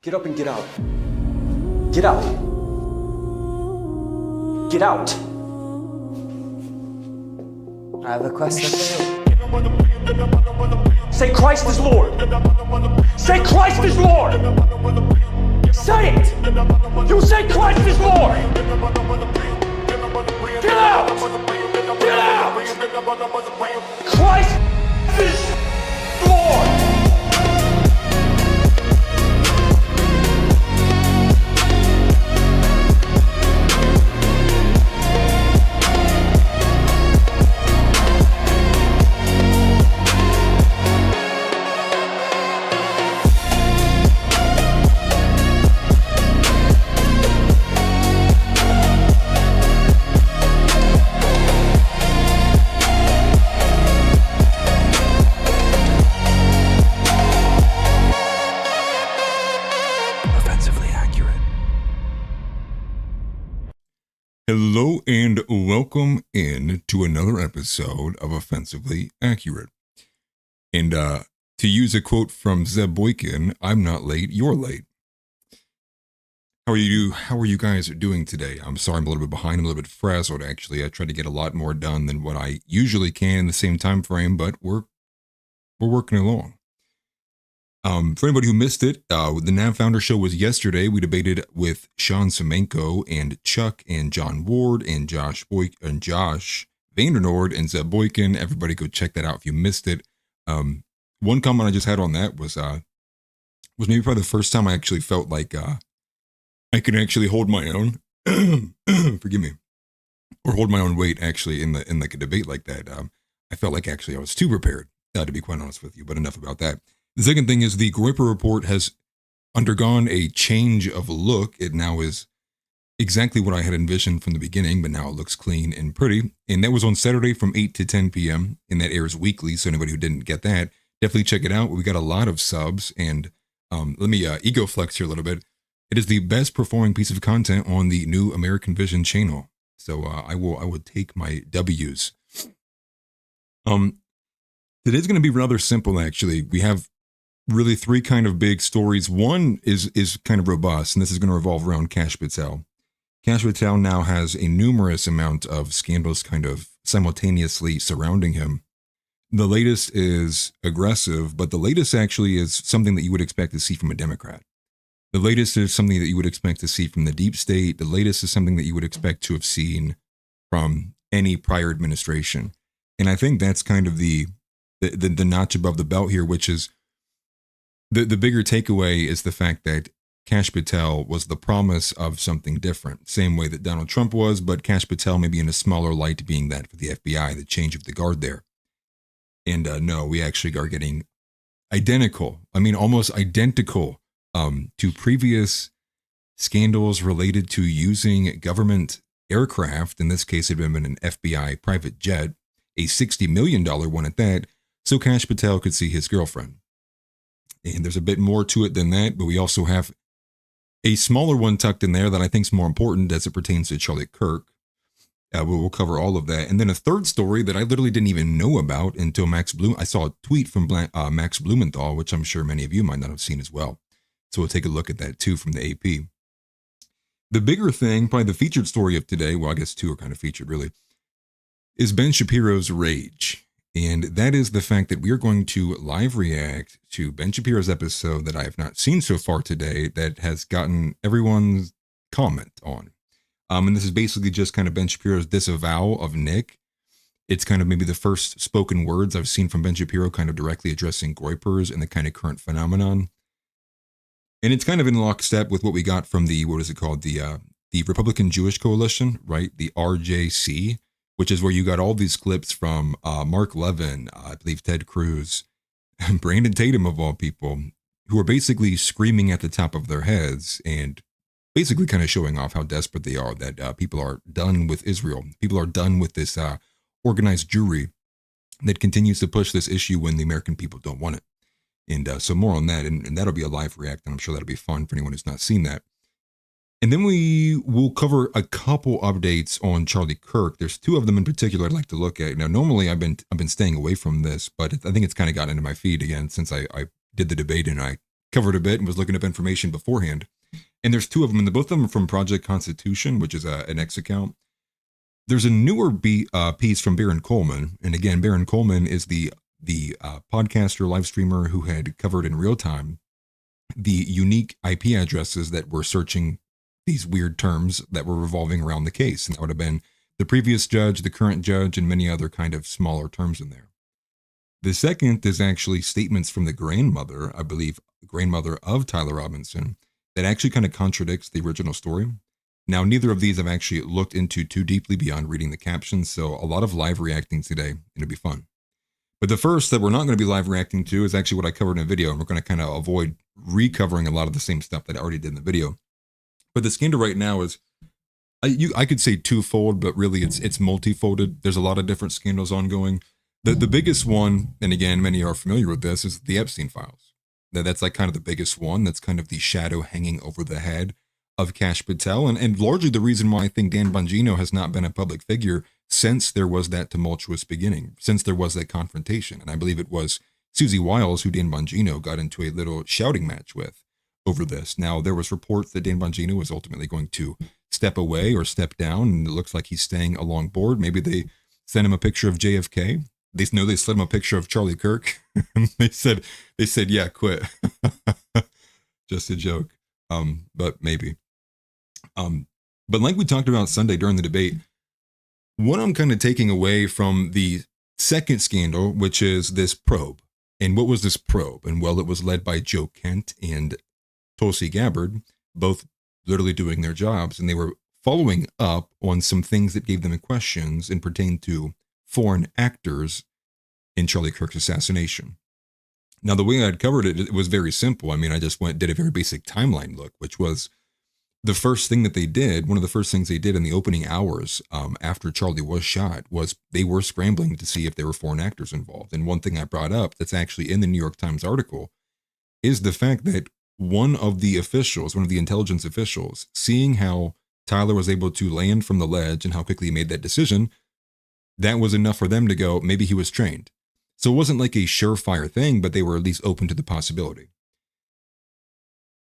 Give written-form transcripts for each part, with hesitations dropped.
Get up and get out. Get out. Get out. I have a question for you. Say Christ is Lord. Say Christ is Lord. Say it. You say Christ is Lord. Get out. Get out. Christ is Lord. Hello and welcome in to another episode of Offensively Accurate. And to use a quote from Zeb Boykin, I'm not late, you're late. How are you guys doing today? I'm sorry I'm a little bit behind, I'm a little bit frazzled actually. I try to get a lot more done than what I usually can in the same time frame, but we're working along. For anybody who missed it, the Nav Founder Show was yesterday. We debated with Sean Semenko and Chuck and John Ward and Josh Vandernord and Zeb Boykin. Everybody go check that out if you missed it. One comment I just had on that was maybe probably the first time I actually felt like I could actually hold my own. Forgive me, or hold my own weight actually in like a debate like that. I felt like actually I was too prepared, to be quite honest with you. But enough about that. The second thing is the Groyper report has undergone a change of look. It now is exactly what I had envisioned from the beginning, but now it looks clean and pretty. And that was on Saturday from 8 to 10 p.m. and that airs weekly. So anybody who didn't get that, definitely check it out. We got a lot of subs and let me ego flex here a little bit. It is the best performing piece of content on the new American Vision channel. So I would take my W's. Today's going to be rather simple, actually. We have really three kind of big stories. One is kind of robust, and this is going to revolve around Kash Patel. Kash Patel now has a numerous amount of scandals kind of simultaneously surrounding him. The latest is aggressive, but the latest actually is something that you would expect to see from a Democrat. The latest is something that you would expect to see from the deep state. The latest is something that you would expect to have seen from any prior administration. And I think that's kind of the notch above the belt here, which is the bigger takeaway is the fact that Kash Patel was the promise of something different, same way that Donald Trump was, but Kash Patel maybe in a smaller light being that for the FBI, the change of the guard there. And no, we actually are getting almost identical to previous scandals related to using government aircraft. In this case, it had been an FBI private jet, a $60 million one at that, so Kash Patel could see his girlfriend. And there's a bit more to it than that, but we also have a smaller one tucked in there that I think is more important as it pertains to Charlie Kirk. We'll cover all of that. And then a third story that I literally didn't even know about until I saw a tweet from Max Blumenthal, which I'm sure many of you might not have seen as well. So we'll take a look at that too from the AP. The bigger thing, probably the featured story of today, well, I guess two are kind of featured really, is Ben Shapiro's rage. And that is the fact that we are going to live react to Ben Shapiro's episode that I have not seen so far today that has gotten everyone's comment on. And this is basically just kind of Ben Shapiro's disavowal of Nick. It's kind of maybe the first spoken words I've seen from Ben Shapiro kind of directly addressing Groypers and the kind of current phenomenon. And it's kind of in lockstep with what we got from the Republican Jewish Coalition, right? The RJC, which is where you got all these clips from Mark Levin, I believe Ted Cruz, and Brandon Tatum of all people, who are basically screaming at the top of their heads and basically kind of showing off how desperate they are, that people are done with Israel. People are done with this organized Jewry that continues to push this issue when the American people don't want it. And so more on that, and that'll be a live react, and I'm sure that'll be fun for anyone who's not seen that. And then we will cover a couple updates on Charlie Kirk. There's two of them in particular I'd like to look at. Now, normally I've been staying away from this, but I think it's kind of gotten into my feed again since I did the debate and I covered a bit and was looking up information beforehand. And there's two of them, and both of them are from Project Constitution, which is an X account. There's a newer piece from Baron Coleman, and again, Baron Coleman is the podcaster, live streamer who had covered in real time the unique IP addresses that were searching these weird terms that were revolving around the case. And that would have been the previous judge, the current judge, and many other kind of smaller terms in there. The second is actually statements from the grandmother, I believe, grandmother of Tyler Robinson, that actually kind of contradicts the original story. Now, neither of these I've actually looked into too deeply beyond reading the captions, so a lot of live reacting today, and it'll be fun. But the first that we're not going to be live reacting to is actually what I covered in a video, and we're going to kind of avoid recovering a lot of the same stuff that I already did in the video. But the scandal right now is, I could say twofold, but really it's multifolded. There's a lot of different scandals ongoing. The biggest one, and again, many are familiar with this, is the Epstein files. That's like kind of the biggest one. That's kind of the shadow hanging over the head of Kash Patel, and largely the reason why I think Dan Bongino has not been a public figure since there was that tumultuous beginning, since there was that confrontation. And I believe it was Susie Wiles who Dan Bongino got into a little shouting match with over this. Now, there was reports that Dan Bongino was ultimately going to step away or step down, and it looks like he's staying along board. Maybe they sent him a picture of JFK. They know they sent him a picture of Charlie Kirk. they said, yeah, quit. Just a joke. But maybe. But like we talked about Sunday during the debate, what I'm kind of taking away from the second scandal, which is this probe. And what was this probe? And well, it was led by Joe Kent and Tulsi Gabbard, both literally doing their jobs. And they were following up on some things that gave them questions and pertained to foreign actors in Charlie Kirk's assassination. Now, the way I'd covered it, it was very simple. I mean, I just did a very basic timeline look, which was the first thing that they did, one of the first things they did in the opening hours after Charlie was shot, was they were scrambling to see if there were foreign actors involved. And one thing I brought up that's actually in the New York Times article is the fact that one of the intelligence officials, seeing how Tyler was able to land from the ledge and how quickly he made that decision, that was enough for them to go, maybe he was trained. So it wasn't like a surefire thing, but they were at least open to the possibility.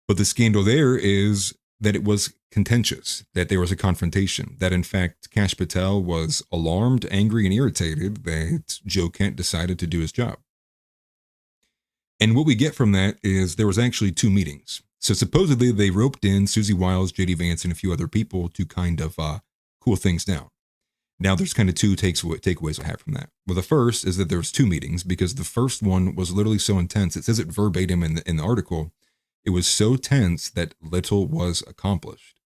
But the scandal there is that it was contentious, that there was a confrontation, that in fact Kash Patel was alarmed, angry, and irritated that Joe Kent decided to do his job. And what we get from that is there was actually two meetings. So supposedly they roped in Susie Wiles, J.D. Vance, and a few other people to kind of cool things down. Now there's kind of two takeaways I have from that. Well, the first is that there was two meetings because the first one was literally so intense. It says it verbatim in the article. It was so tense that little was accomplished.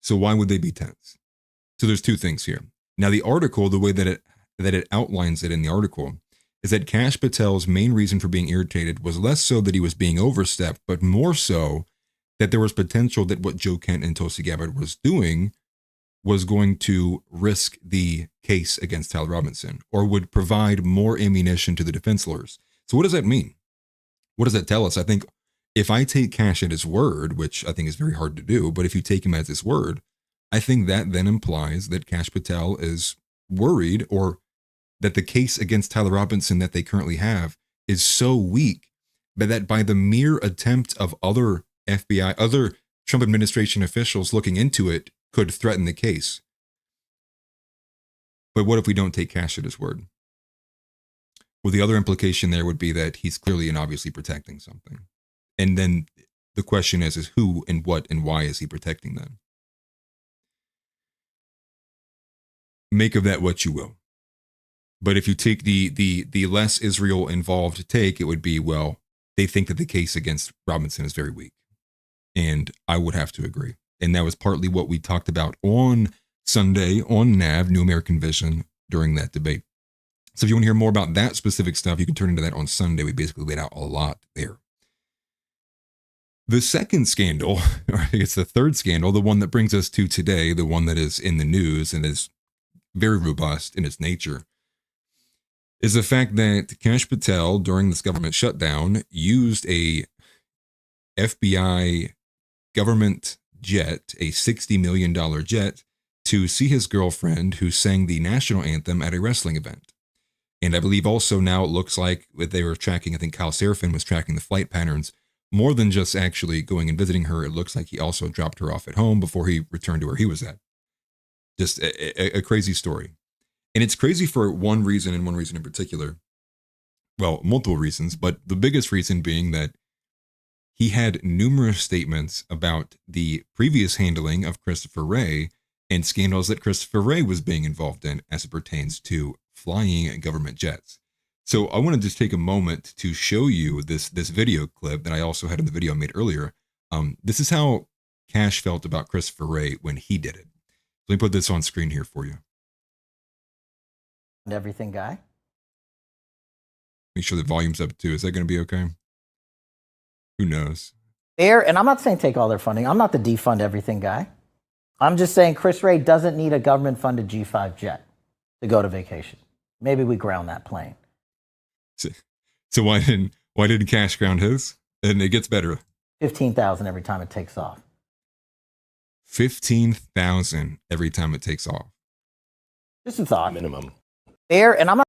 So why would they be tense? So there's two things here. Now the article, the way that it outlines it in the article, is that Kash Patel's main reason for being irritated was less so that he was being overstepped, but more so that there was potential that what Joe Kent and Tulsi Gabbard was doing was going to risk the case against Tyler Robinson or would provide more ammunition to the defense lawyers. So what does that mean? What does that tell us? I think if I take Kash at his word, which I think is very hard to do, but if you take him at his word, I think that then implies that Kash Patel is worried or that the case against Tyler Robinson that they currently have is so weak, but that by the mere attempt of other FBI, other Trump administration officials looking into it could threaten the case. But what if we don't take Kash at his word? Well, the other implication there would be that he's clearly and obviously protecting something. And then the question is who and what and why is he protecting them? Make of that what you will. But if you take the less Israel involved take, it would be, well, they think that the case against Robinson is very weak. And I would have to agree. And that was partly what we talked about on Sunday on NAV, New American Vision, during that debate. So if you want to hear more about that specific stuff, you can turn into that on Sunday. We basically laid out a lot there. The second scandal, or I guess the third scandal, the one that brings us to today, the one that is in the news and is very robust in its nature, is the fact that Kash Patel, during this government shutdown, used a FBI government jet, a $60 million jet, to see his girlfriend who sang the national anthem at a wrestling event. And I believe also now it looks like that they were tracking, I think Kyle Seraphin was tracking the flight patterns more than just actually going and visiting her. It looks like he also dropped her off at home before he returned to where he was at. Just a crazy story. And it's crazy for one reason and one reason in particular. Well, multiple reasons, but the biggest reason being that he had numerous statements about the previous handling of Christopher Wray and scandals that Christopher Wray was being involved in as it pertains to flying government jets. So I want to just take a moment to show you this video clip that I also had in the video I made earlier. This is how Kash felt about Christopher Wray when he did it. Let me put this on screen here for you. Everything guy. Make sure the volume's up too. Is that going to be okay? Who knows? And I'm not saying take all their funding. I'm not the defund everything guy. I'm just saying Chris Wray doesn't need a government-funded G5 jet to go to vacation. Maybe we ground that plane. So why didn't Kash ground his? And it gets better. 15,000 every time it takes off. 15,000 every time it takes off. Just a thought. Minimum. And I'm not.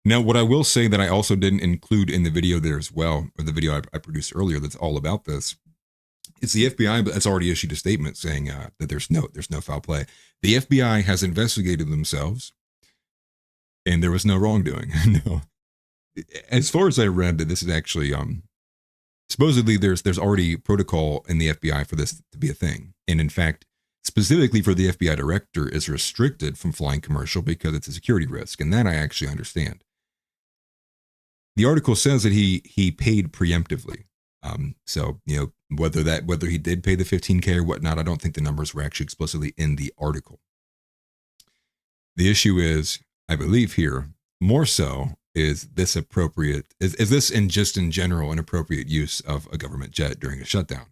Now, what I will say that I also didn't include in the video there as well, or the video I produced earlier that's all about this, is the FBI that's already issued a statement saying that there's no foul play. The FBI has investigated themselves, and there was no wrongdoing. No. As far as I read, that this is actually supposedly there's already protocol in the FBI for this to be a thing, and in fact, specifically for the FBI director is restricted from flying commercial because it's a security risk, and that I actually understand. The article says that he paid preemptively. So, whether he did pay the $15K or whatnot, I don't think the numbers were actually explicitly in the article. The issue is, I believe here, more so, is this appropriate? Is this in general an appropriate use of a government jet during a shutdown?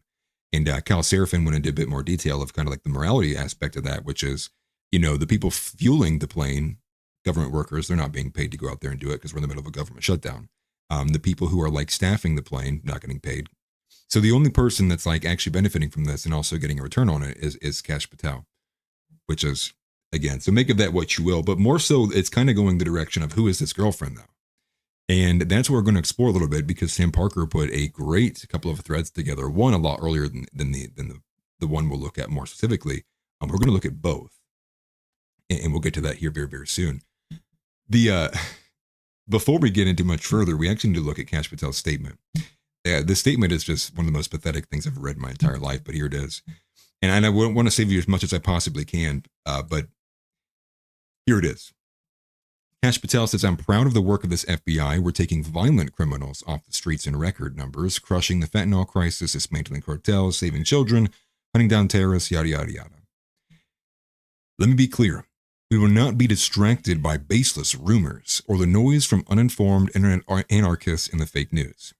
And Kyle Seraphin went into a bit more detail of kind of like the morality aspect of that, which is, the people fueling the plane, government workers, they're not being paid to go out there and do it because we're in the middle of a government shutdown. The people who are like staffing the plane, not getting paid. So the only person that's like actually benefiting from this and also getting a return on it is Kash Patel, which is, again, so make of that what you will, but more so it's kind of going the direction of who is this girlfriend though? And that's what we're going to explore a little bit because Sam Parker put a great couple of threads together, one a lot earlier than the one we'll look at more specifically. We're going to look at both, and we'll get to that here very, very soon. Before we get into much further, we actually need to look at Kash Patel's statement. This statement is just one of the most pathetic things I've read in my entire life, but here it is. And I want to save you as much as I possibly can, but here it is. Kash Patel says, I'm proud of the work of this FBI. We're taking violent criminals off the streets in record numbers, crushing the fentanyl crisis, dismantling cartels, saving children, hunting down terrorists, yada, yada, yada. Let me be clear. We will not be distracted by baseless rumors or the noise from uninformed internet anarchists in the fake news.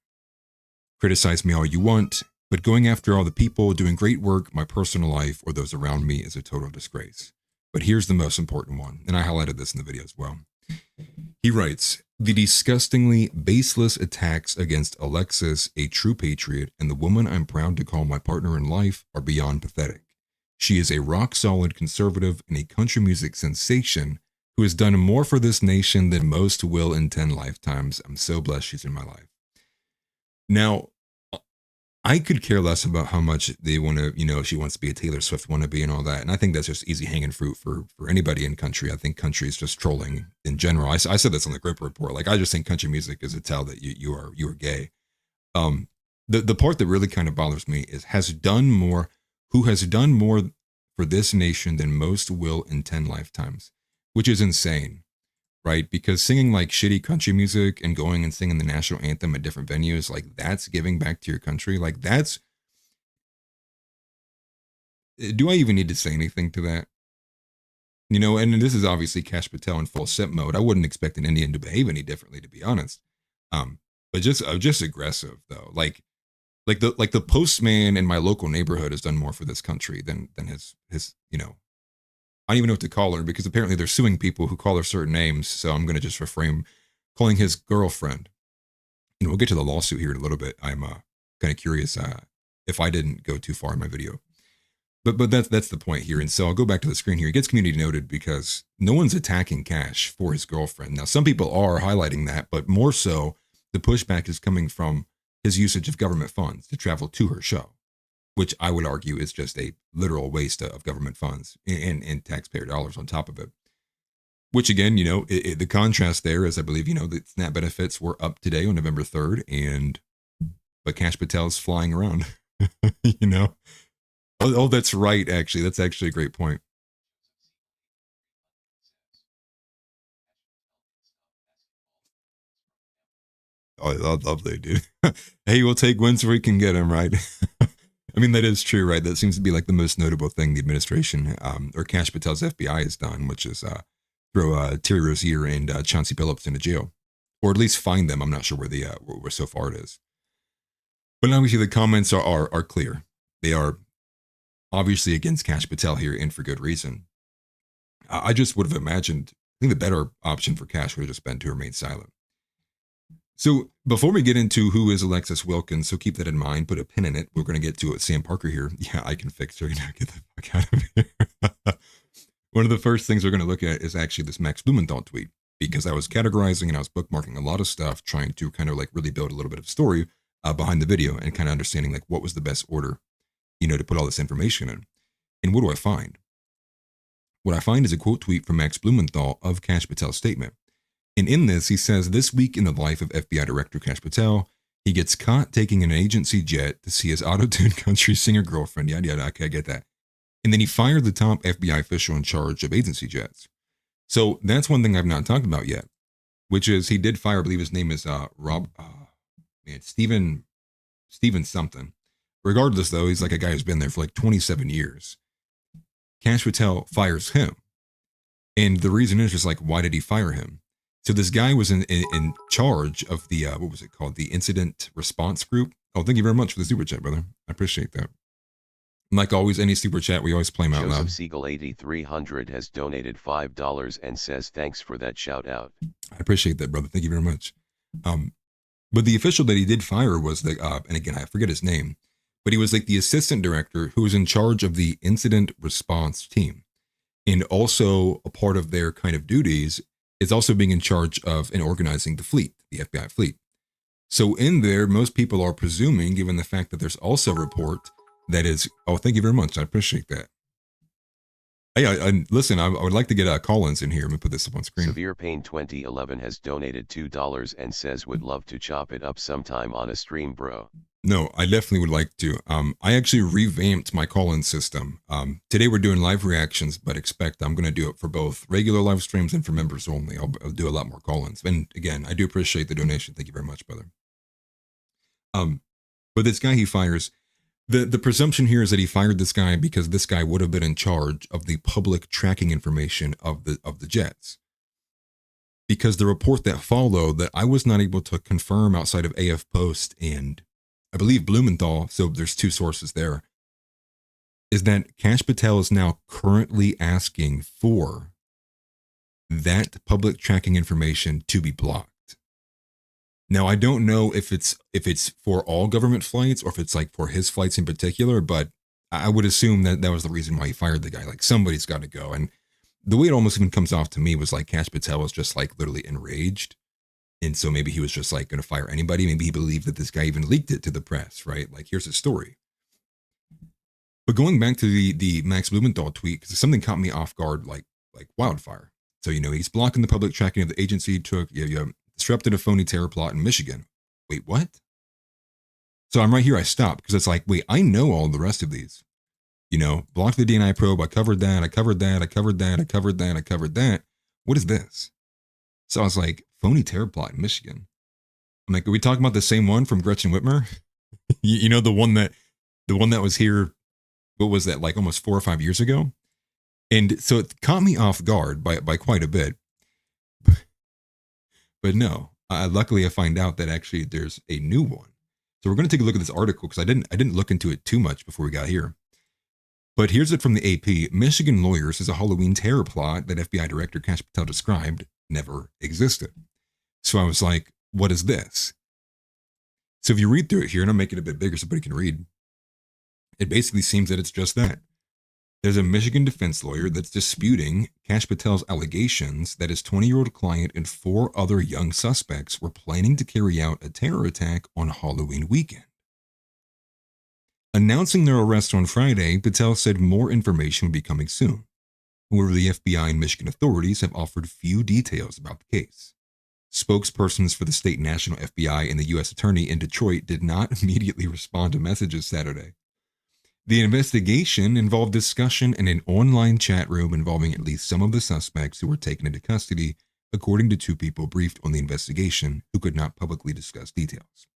Criticize me all you want, but going after all the people doing great work, my personal life, or those around me is a total disgrace. But here's the most important one, and I highlighted this in the video as well. He writes, the disgustingly baseless attacks against Alexis, a true patriot, and the woman I'm proud to call my partner in life are beyond pathetic. She is a rock-solid conservative and a country music sensation who has done more for this nation than most will in 10 lifetimes. I'm so blessed she's in my life. Now, I could care less about how much they want to, she wants to be a Taylor Swift wannabe and all that. And I think that's just easy hanging fruit for anybody in country. I think country is just trolling in general. I said this on the Grip Report. Like, I just think country music is a tell that you are gay. The part that really kind of bothers me is who has done more for this nation than most will in 10 lifetimes, which is insane. Right? Because singing like shitty country music and going and singing the national anthem at different venues, like that's giving back to your country. Like do I even need to say anything to that? And this is obviously Kash Patel in full SIP mode. I wouldn't expect an Indian to behave any differently, to be honest. But just aggressive though. Like the postman in my local neighborhood has done more for this country than his I don't even know what to call her because apparently they're suing people who call her certain names. So I'm going to just refrain calling his girlfriend. We'll get to the lawsuit here in a little bit. I'm kind of curious if I didn't go too far in my video. But that's the point here. And so I'll go back to the screen here. It gets community noted because no one's attacking Kash for his girlfriend. Now, some people are highlighting that, but more so, the pushback is coming from his usage of government funds to travel to her show, which I would argue is just a literal waste of government funds and taxpayer dollars on top of it. Which again, the contrast there is, I believe, the SNAP benefits were up today on November 3rd, but Kash Patel's flying around, Oh, that's right. Actually, that's actually a great point. Oh, lovely, dude. Hey, we'll take wins where we can get them, right? I mean, that is true, right? That seems to be like the most notable thing the administration or Kash Patel's FBI has done, which is throw Terry Rozier and Chauncey Billups into jail, or at least find them. I'm not sure where so far it is. But obviously, the comments are clear. They are obviously against Kash Patel here, and for good reason. I just would have imagined, I think the better option for Kash would have just been to remain silent. So before we get into who is Alexis Wilkins, so keep that in mind, put a pin in it. We're going to get to Sam Parker here. Yeah, I can fix her. Get the fuck out of here. One of the first things we're going to look at is actually this Max Blumenthal tweet, because I was categorizing and I was bookmarking a lot of stuff, trying to kind of like really build a little bit of story behind the video and kind of understanding like what was the best order, to put all this information in. And what do I find? What I find is a quote tweet from Max Blumenthal of Kash Patel's statement. And in this, he says, this week in the life of FBI Director Kash Patel, he gets caught taking an agency jet to see his auto-tuned country singer girlfriend. Yada, yada. Okay, I get that. And then he fired the top FBI official in charge of agency jets. So that's one thing I've not talked about yet, which is he did fire, I believe his name is Steven something. Regardless, though, he's like a guy who's been there for like 27 years. Kash Patel fires him. And the reason is just like, why did he fire him? So this guy was in charge of the, what was it called? The incident response group. Oh, thank you very much for the super chat, brother. I appreciate that. And like always, any super chat, we always play them out loud. Joseph Siegel 8300 has donated $5 and says thanks for that shout out. I appreciate that, brother. Thank you very much. But the official that he did fire was and again, I forget his name, but he was like the assistant director who was in charge of the incident response team. And also a part of their kind of duties is also being in charge of and organizing the fleet, the FBI fleet. So in there, most people are presuming, given the fact that there's also a report that is, oh, thank you very much. I appreciate that. Hey, listen, I would like to get call-ins in here. Let me put this up on screen. Severe Pain 2011 has donated $2 and says would love to chop it up sometime on a stream, bro. No, I definitely would like to. I actually revamped my call-in system. Today we're doing live reactions, but expect I'm going to do it for both regular live streams and for members only. I'll do a lot more call-ins. And again, I do appreciate the donation. Thank you very much, brother. But this guy he fires, the presumption here is that he fired this guy because this guy would have been in charge of the public tracking information of the jets. Because the report that followed that I was not able to confirm outside of AF Post and I believe Blumenthal, so there's two sources there, is that Kash Patel is now currently asking for that public tracking information to be blocked. Now, I don't know if it's for all government flights or if it's like for his flights in particular, but I would assume that was the reason why he fired the guy. Like somebody's got to go. And the way it almost even comes off to me was like Kash Patel was just like literally enraged. And so maybe he was just like going to fire anybody. Maybe he believed that this guy even leaked it to the press, right? Like, here's his story. But going back to the Max Blumenthal tweet, because something caught me off guard like wildfire. So, he's blocking the public tracking of the agency, disrupted a phony terror plot in Michigan. Wait, what? So I'm right here. I stopped because it's like, wait, I know all the rest of these. Blocked the DNI probe. I covered that. I covered that. I covered that. I covered that. I covered that. What is this? So I was like, phony terror plot in Michigan. I'm like, are we talking about the same one from Gretchen Whitmer? the one that was here, what was that, like almost 4 or 5 years ago? And so it caught me off guard by quite a bit. But no, luckily I find out that actually there's a new one. So we're going to take a look at this article because I didn't look into it too much before we got here. But here's it from the AP. Michigan lawyer says a Halloween terror plot that FBI Director Kash Patel described never existed. So I was like, what is this? So if you read through it here, and I'm making it a bit bigger so everybody can read, it basically seems that it's just that. There's a Michigan defense lawyer that's disputing Kash Patel's allegations that his 20-year-old client and 4 other young suspects were planning to carry out a terror attack on Halloween weekend. Announcing their arrest on Friday, Patel said more information would be coming soon. However, the FBI and Michigan authorities have offered few details about the case. Spokespersons for the state national FBI and the U.S. Attorney in Detroit did not immediately respond to messages Saturday. The investigation involved discussion in an online chat room involving at least some of the suspects who were taken into custody, according to 2 people briefed on the investigation who could not publicly discuss details.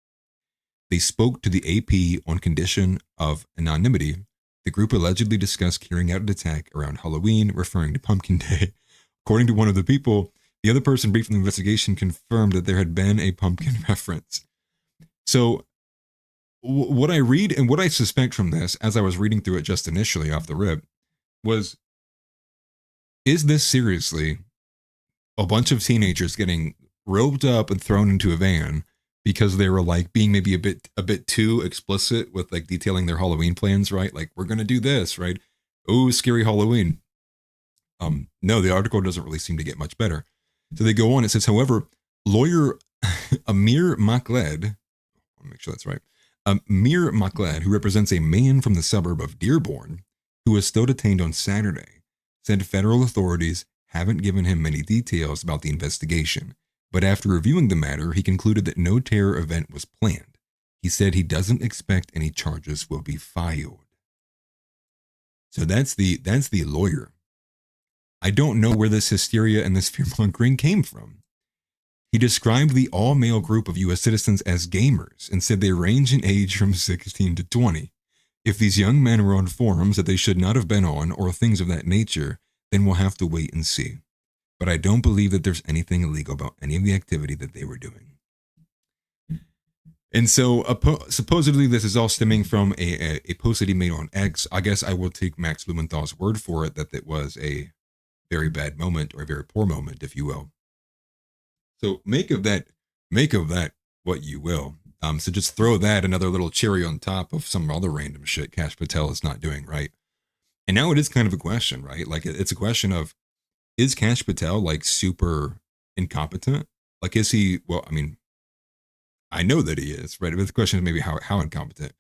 They spoke to the AP on condition of anonymity. The group allegedly discussed carrying out an attack around Halloween, referring to Pumpkin Day. According to one of the people, the other person briefed on the investigation confirmed that there had been a pumpkin reference. So, what I read and what I suspect from this, as I was reading through it just initially off the rip, was, is this seriously a bunch of teenagers getting roped up and thrown into a van because they were like being maybe a bit too explicit with like detailing their Halloween plans, right? Like, we're gonna do this, right? Oh, scary Halloween. No, the article doesn't really seem to get much better. So they go on. It says, however, lawyer Amir Makled, I'll make sure that's right. Amir Makled, who represents a man from the suburb of Dearborn, who was still detained on Saturday, said federal authorities haven't given him many details about the investigation, but after reviewing the matter, he concluded that no terror event was planned. He said he doesn't expect any charges will be filed. So that's the lawyer. I don't know where this hysteria and this fear-mongering came from. He described the all-male group of U.S. citizens as gamers and said they range in age from 16 to 20. If these young men were on forums that they should not have been on or things of that nature, then we'll have to wait and see. But I don't believe that there's anything illegal about any of the activity that they were doing. And so supposedly this is all stemming from a post that he made on X. I guess I will take Max Blumenthal's word for it that it was a very bad moment or a very poor moment, if you will. So make of that what you will. So just throw that another little cherry on top of some other random shit Kash Patel is not doing right. And now it is kind of a question, right? Like it's a question of, is Kash Patel like super incompetent? Like, is he, well, I mean, I know that he is, right? But the question is maybe how incompetent,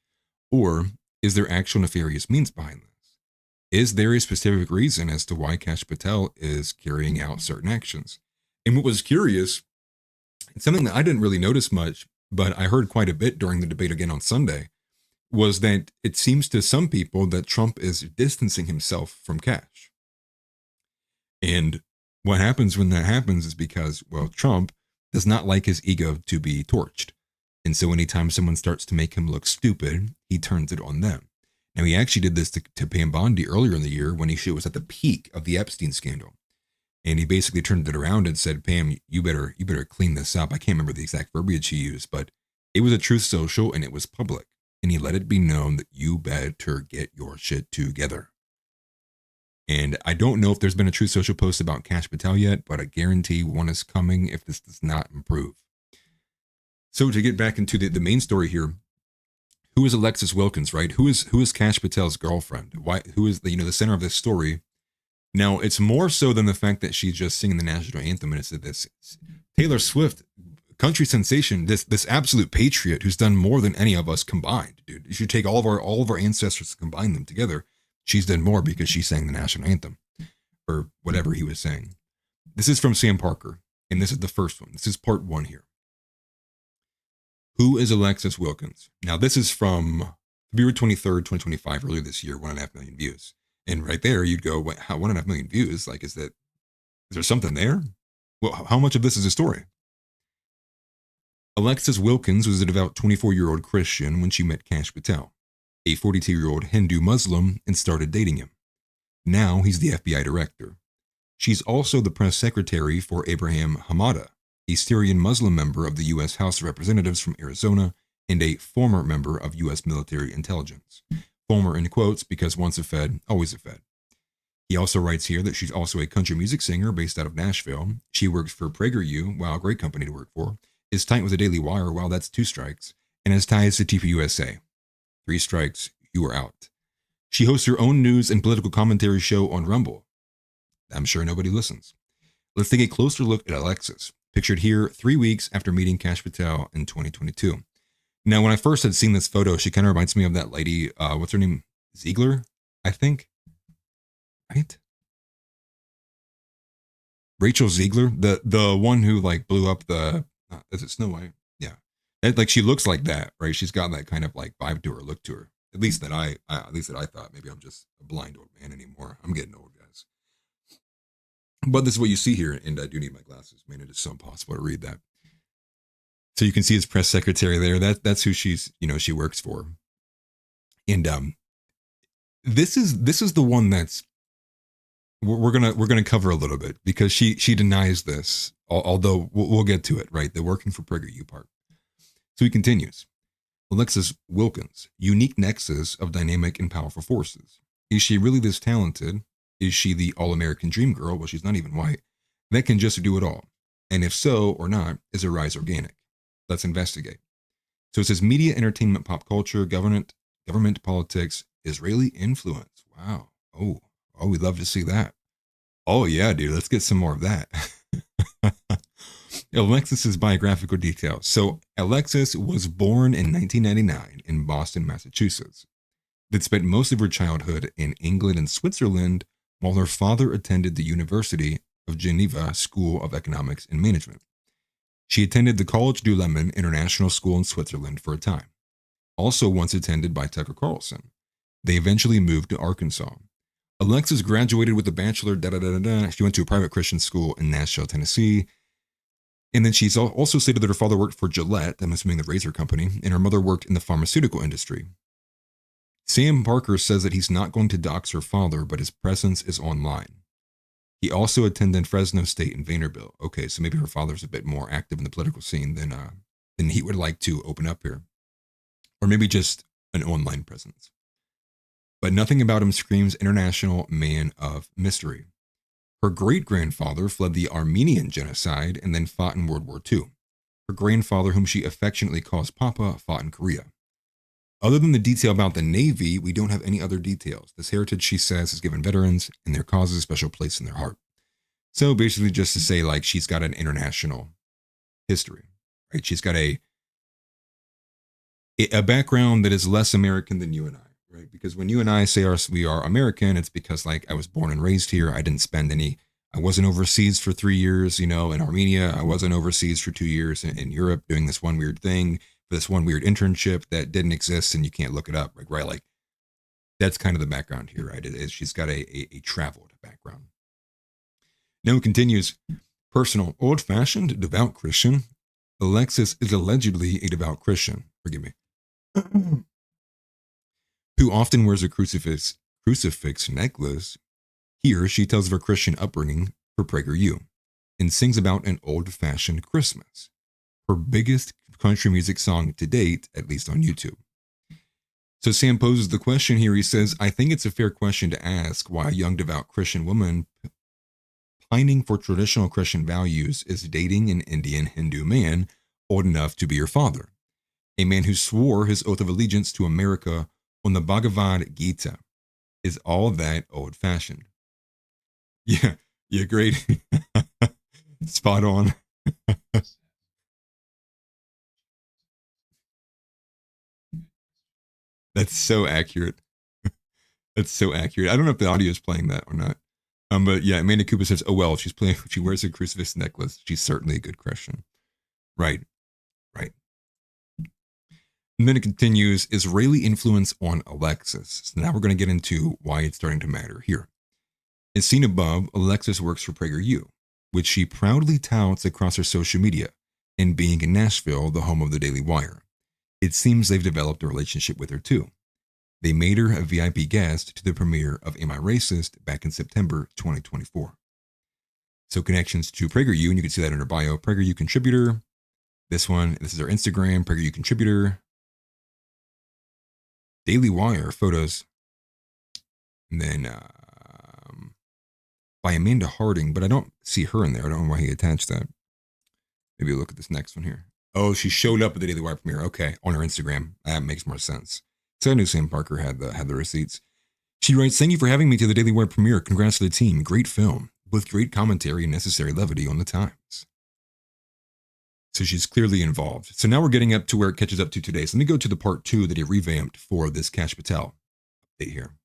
or is there actual nefarious means behind this? Is there a specific reason as to why Kash Patel is carrying out certain actions? And what was curious, it's something that I didn't really notice much, but I heard quite a bit during the debate again on Sunday, was that it seems to some people that Trump is distancing himself from Kash. And what happens when that happens is because, well, Trump does not like his ego to be torched. And so anytime someone starts to make him look stupid, he turns it on them. Now, he actually did this to Pam Bondi earlier in the year when he was at the peak of the Epstein scandal. And he basically turned it around and said, Pam, you better clean this up. I can't remember the exact verbiage he used, but it was a Truth Social and it was public. And he let it be known that you better get your shit together. And I don't know if there's been a Truth Social post about Kash Patel yet, but I guarantee one is coming if this does not improve. So to get back into the main story here, who is Alexis Wilkins, right? Who is Kash Patel's girlfriend? Who is the center of this story? Now, it's more so than the fact that she's just singing the national anthem and it's this Taylor Swift, country sensation, this absolute patriot who's done more than any of us combined, dude. You should take all of our ancestors and combine them together. She's done more because she sang the national anthem or whatever he was saying. This is from Sam Parker, and this is the first one. This is part 1 here. Who is Alexis Wilkins? Now, this is from February 23rd, 2025, earlier this year, 1.5 million views. And right there, you'd go, what, how 1.5 million views? Like, is there something there? Well, how much of this is a story? Alexis Wilkins was a devout 24-year-old Christian when she met Kash Patel, a 42-year-old Hindu Muslim, and started dating him. Now he's the FBI director. She's also the press secretary for Abraham Hamada, a Syrian Muslim member of the U.S. House of Representatives from Arizona and a former member of U.S. military intelligence. Former in quotes because once a Fed, always a Fed. He also writes here that she's also a country music singer based out of Nashville. She works for PragerU, wow, great company to work for, is tight with the Daily Wire, wow, that's 2 strikes, and has ties to TPUSA. 3 strikes, you are out. She hosts her own news and political commentary show on Rumble. I'm sure nobody listens. Let's take a closer look at Alexis, pictured here 3 weeks after meeting Kash Patel in 2022. Now, when I first had seen this photo, she kind of reminds me of that lady, what's her name? Ziegler, I think. Right? Rachel Ziegler, the one who like blew up the, is it Snow White? Yeah. Like she looks like that, right? She's got that kind of like vibe to her, look to her. At least that I thought. Maybe I'm just a blind old man anymore. I'm getting old, guys. But this is what you see here, and I do need my glasses. Man, it is so impossible to read that. So you can see his press secretary there. That's who she works for. And this is the one that's we're gonna cover a little bit, because she denies this, although we'll get to it, right? The working for PragerU part. So he continues. Alexis Wilkins, unique nexus of dynamic and powerful forces. Is she really this talented? Is she the all-American dream girl? Well, she's not even white. That can just do it all. And if so or not, is her rise organic? Let's investigate. So it says media, entertainment, pop culture, government, politics, Israeli influence. Wow. Oh, we'd love to see that. Oh yeah, dude. Let's get some more of that. Alexis's biographical details. So Alexis was born in 1999 in Boston, Massachusetts. That spent most of her childhood in England and Switzerland, while her father attended the University of Geneva School of Economics and Management. She attended the College du Leman International School in Switzerland for a time, also once attended by Tucker Carlson. They eventually moved to Arkansas. Alexis graduated with a bachelor, She went to a private Christian school in Nashville, Tennessee. And then she's also stated that her father worked for Gillette, I'm assuming the razor company, and her mother worked in the pharmaceutical industry. Sam Parker says that he's not going to dox her father, but his presence is online. He also attended Fresno State and Vanderbilt. Okay, so maybe her father's a bit more active in the political scene than he would like to open up here. Or maybe just an online presence. But nothing about him screams international man of mystery. Her great-grandfather fled the Armenian genocide and then fought in World War II. Her grandfather, whom she affectionately calls Papa, fought in Korea. Other than the detail about the Navy, we don't have any other details. This heritage, she says, has given veterans and their causes a special place in their heart. So basically just to say, like, she's got an international history, right? She's got a background that is less American than you and I, right? Because when you and I say we are American, it's because, like, I was born and raised here. I wasn't overseas for 3 years, in Armenia. I wasn't overseas for 2 years in Europe doing this one weird thing, for this one weird internship that didn't exist and you can't look it up, right? Like, that's kind of the background here, right? It is, she's got a traveled background. Now it continues. Personal, old-fashioned, devout Christian. Alexis is allegedly a devout Christian. Forgive me. Who often wears a crucifix necklace. Here, she tells of her Christian upbringing for PragerU and sings about an old-fashioned Christmas, her biggest country music song to date, at least on YouTube. So Sam poses the question here. He says, I think it's a fair question to ask why a young devout Christian woman pining for traditional Christian values is dating an Indian Hindu man old enough to be her father, a man who swore his oath of allegiance to America on the Bhagavad Gita. Is all that old-fashioned? Yeah, great. Spot on. That's so accurate. That's so accurate. I don't know if the audio is playing that or not. But yeah, Amanda Cooper says, oh, well, she wears a crucifix necklace. She's certainly a good Christian. Right. And then it continues, Israeli influence on Alexis. So now we're going to get into why it's starting to matter here. As seen above, Alexis works for PragerU, which she proudly touts across her social media, and being in Nashville, the home of the Daily Wire. It seems they've developed a relationship with her too. They made her a VIP guest to the premiere of Am I Racist back in September 2024. So connections to PragerU, and you can see that in her bio, PragerU contributor. This is her Instagram, PragerU contributor. Daily Wire photos. And then by Amanda Harding, but I don't see her in there. I don't know why he attached that. Maybe we'll look at this next one here. Oh, she showed up at the Daily Wire premiere. Okay, on her Instagram. That makes more sense. So I knew Sam Parker had the receipts. She writes, "Thank you for having me to the Daily Wire premiere. Congrats to the team. Great film with great commentary and necessary levity on the times." So she's clearly involved. So now we're getting up to where it catches up to today. So let me go to the part 2 that he revamped for this Kash Patel update here.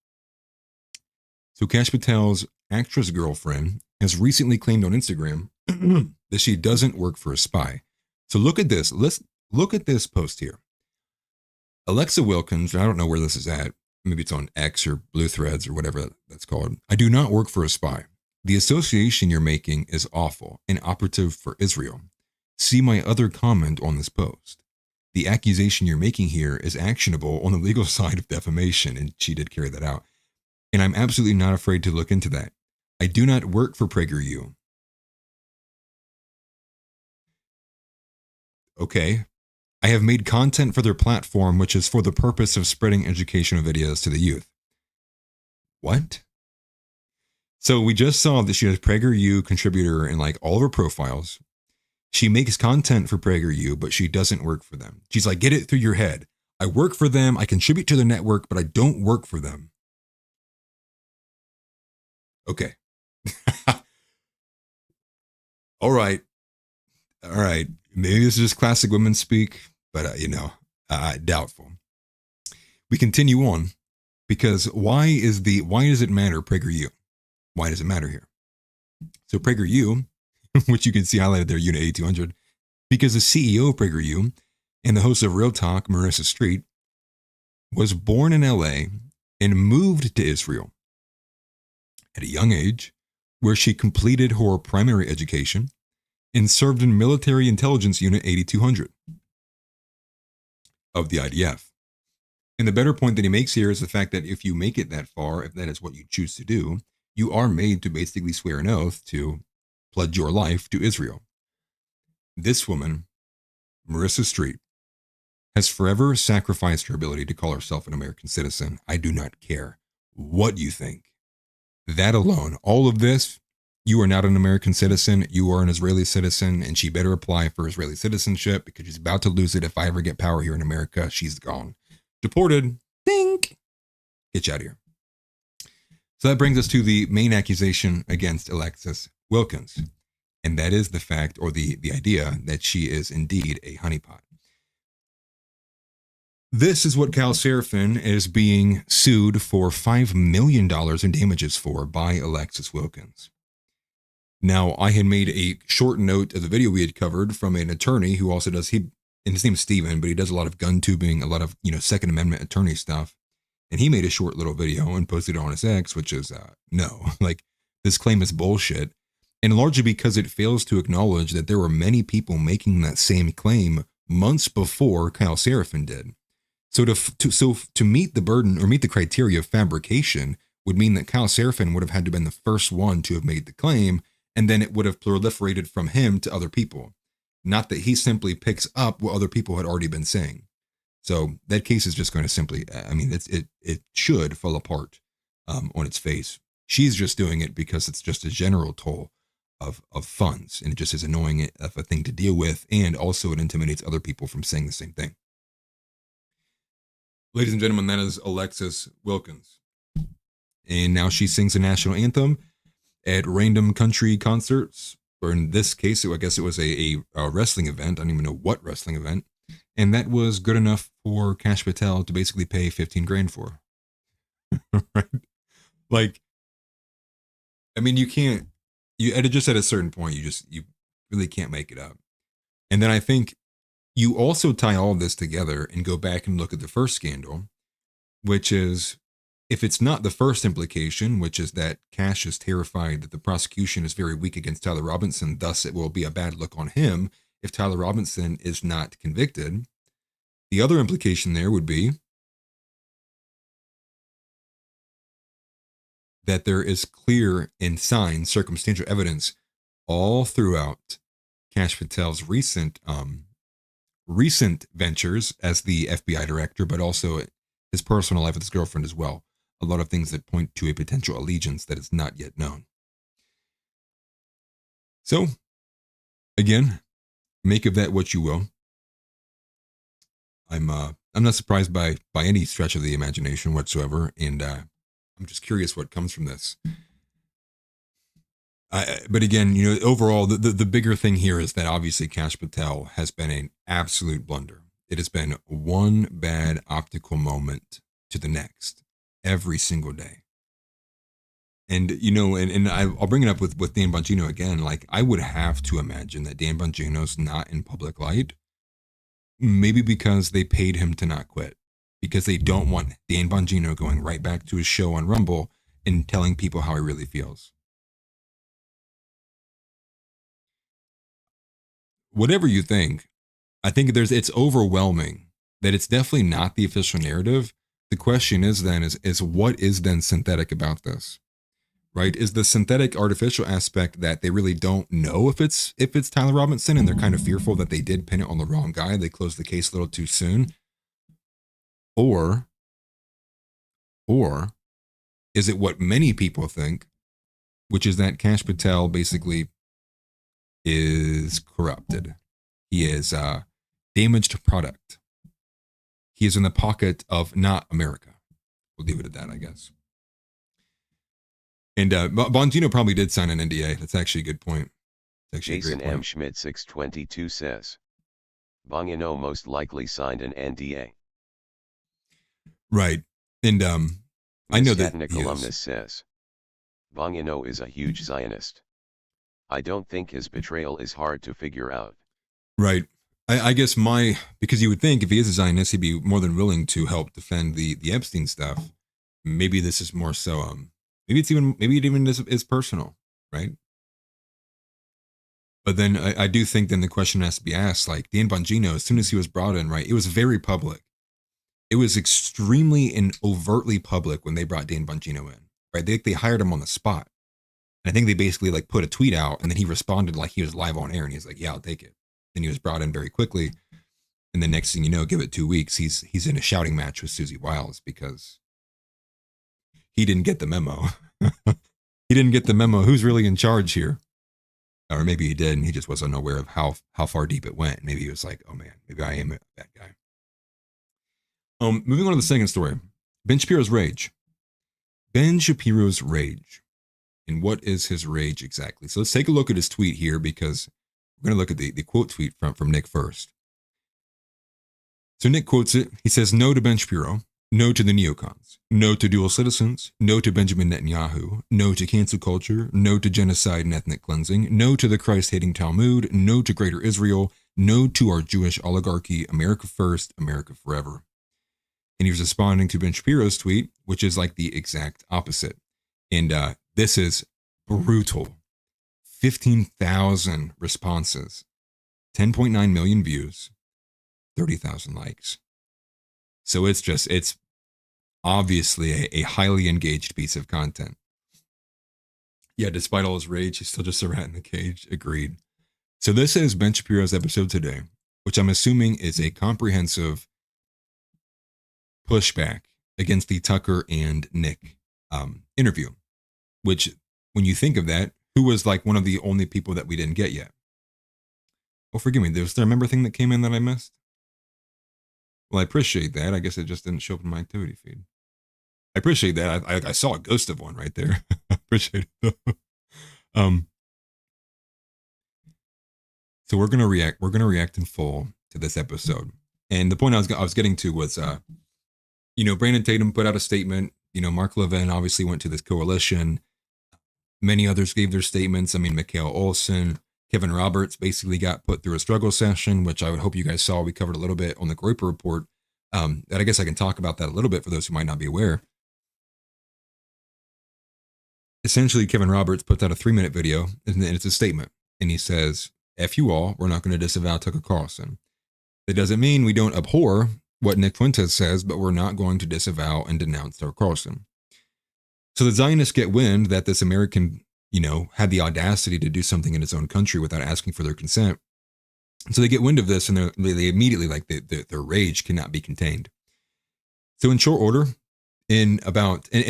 So Kash Patel's actress girlfriend has recently claimed on Instagram that she doesn't work for a spy. So look at this. Let's look at this post here. Alexa Wilkins, I don't know where this is at. Maybe it's on X or Blue Threads or whatever that's called. "I do not work for a spy. The association you're making is awful and operative for Israel. See my other comment on this post. The accusation you're making here is actionable on the legal side of defamation," and she did carry that out. "And I'm absolutely not afraid to look into that. I do not work for PragerU." Okay. "I have made content for their platform, which is for the purpose of spreading educational videos to the youth." What? So we just saw that she has PragerU contributor in like all of her profiles. She makes content for PragerU, but she doesn't work for them. She's like, get it through your head. I work for them. I contribute to the network, but I don't work for them. Okay. All right. All right. Maybe this is just classic women speak, but doubtful. We continue on because why does it matter, PragerU? Why does it matter here? So PragerU, which you can see highlighted there, Unit 8200, because the CEO of PragerU and the host of Real Talk, Marissa Street, was born in LA and moved to Israel at a young age, where she completed her primary education and served in Military Intelligence Unit 8200 of the IDF. And the better point that he makes here is the fact that if you make it that far, if that is what you choose to do, you are made to basically swear an oath to pledge your life to Israel. This woman, Marissa Street, has forever sacrificed her ability to call herself an American citizen. I do not care what you think. That alone, all of this, you are not an American citizen, you are an Israeli citizen, and she better apply for Israeli citizenship because she's about to lose it. If I ever get power here in America, she's gone. Deported. Think. Get you out of here. So that brings us to the main accusation against Alexis Wilkins. And that is the fact, or the idea, that she is indeed a honeypot. This is what Kyle Seraphin is being sued for $5 million in damages for by Alexis Wilkins. Now, I had made a short note of the video we had covered from an attorney who also does, and his name is Steven, but he does a lot of gun tubing, a lot of, Second Amendment attorney stuff. And he made a short little video and posted it on his X, which is, no, like, this claim is bullshit. And largely because it fails to acknowledge that there were many people making that same claim months before Kyle Seraphin did. So to meet the burden or meet the criteria of fabrication would mean that Kyle Seraphin would have had to have been the first one to have made the claim, and then it would have proliferated from him to other people. Not that he simply picks up what other people had already been saying. So that case is just going to simply, it should fall apart on its face. She's just doing it because it's just a general toll of funds, and it just is annoying of a thing to deal with, and also it intimidates other people from saying the same thing. Ladies and gentlemen, that is Alexis Wilkins. And now she sings the national anthem at random country concerts, or in this case, I guess it was a wrestling event. I don't even know what wrestling event. And that was good enough for Kash Patel to basically pay $15,000 for. Right? Like, I mean, just at a certain point, you really can't make it up. And then I think you also tie all of this together and go back and look at the first scandal, which is, if it's not the first implication, which is that Kash is terrified that the prosecution is very weak against Tyler Robinson, thus it will be a bad look on him if Tyler Robinson is not convicted. The other implication there would be that there is clear and signed circumstantial evidence all throughout Kash Patel's recent ventures as the FBI director, but also his personal life with his girlfriend as well. A lot of things that point to a potential allegiance that is not yet known. So, again, make of that what you will. I'm not surprised by any stretch of the imagination whatsoever, and I'm just curious what comes from this. But again, overall, the bigger thing here is that obviously Kash Patel has been an absolute blunder. It has been one bad optical moment to the next every single day. And, I'll bring it up with Dan Bongino again. Like, I would have to imagine that Dan Bongino's not in public light, maybe because they paid him to not quit, because they don't want Dan Bongino going right back to his show on Rumble and telling people how he really feels. Whatever you think, I think it's overwhelming that it's definitely not the official narrative. The question is then is what is then synthetic about this? Right? Is the synthetic artificial aspect that they really don't know if it's Tyler Robinson and they're kind of fearful that they did pin it on the wrong guy, they closed the case a little too soon? Or is it what many people think, which is that Kash Patel basically is corrupted? He is a damaged product. He is in the pocket of not America. We'll leave it at that, I guess. And Bongino probably did sign an NDA. That's actually a good point. Jason M. Schmidt 622 says, Bongino most likely signed an NDA. Right. And I know that Ethnic alumnus says, Bongino is a huge Zionist. I don't think his betrayal is hard to figure out. Right. I guess because you would think if he is a Zionist, he'd be more than willing to help defend the Epstein stuff. Maybe this is more so, maybe it even is personal, right? But then I do think then the question has to be asked, like Dan Bongino, as soon as he was brought in, right, it was very public. It was extremely and overtly public when they brought Dan Bongino in, right? They hired him on the spot. And I think they basically like put a tweet out and then he responded like he was live on air and he's like, yeah, I'll take it. Then he was brought in very quickly. And the next thing you know, give it 2 weeks, he's in a shouting match with Susie Wiles because he didn't get the memo. He didn't get the memo. Who's really in charge here? Or maybe he did and he just wasn't aware of how far deep it went. Maybe he was like, oh man, maybe I am that guy. Moving on to the second story, Ben Shapiro's rage. Ben Shapiro's rage. And what is his rage exactly? So let's take a look at his tweet here because we're going to look at the quote tweet from Nick first. So Nick quotes it. He says, no to Ben Shapiro, no to the neocons, no to dual citizens, no to Benjamin Netanyahu, no to cancel culture, no to genocide and ethnic cleansing, no to the Christ-hating Talmud, no to Greater Israel, no to our Jewish oligarchy, America first, America forever. And he was responding to Ben Shapiro's tweet, which is like the exact opposite. And this is brutal. 15,000 responses, 10.9 million views, 30,000 likes. So it's obviously a highly engaged piece of content. Yeah, despite all his rage, he's still just a rat in the cage. Agreed. So this is Ben Shapiro's episode today, which I'm assuming is a comprehensive pushback against the Tucker and Nick interview, which when you think of that, who was like one of the only people that we didn't get yet? Oh, forgive me. Was there a member thing that came in that I missed? Well, I appreciate that. I guess it just didn't show up in my activity feed. I appreciate that. I saw a ghost of one right there. I appreciate it. So we're gonna react. We're gonna react in full to this episode. And the point I was getting to was, Brandon Tatum put out a statement. Mark Levin obviously went to this coalition. Many others gave their statements. I mean, Mikhail Olson, Kevin Roberts basically got put through a struggle session, which I would hope you guys saw. We covered a little bit on the Groyper report. That I guess I can talk about that a little bit for those who might not be aware. Essentially, Kevin Roberts puts out a 3-minute video, and it's a statement. And he says, F you all, we're not going to disavow Tucker Carlson. That doesn't mean we don't abhor what Nick Fuentes says, but we're not going to disavow and denounce Tucker Carlson. So the Zionists get wind that this American, had the audacity to do something in his own country without asking for their consent. So they get wind of this and they immediately, like, their rage cannot be contained. So in short order, and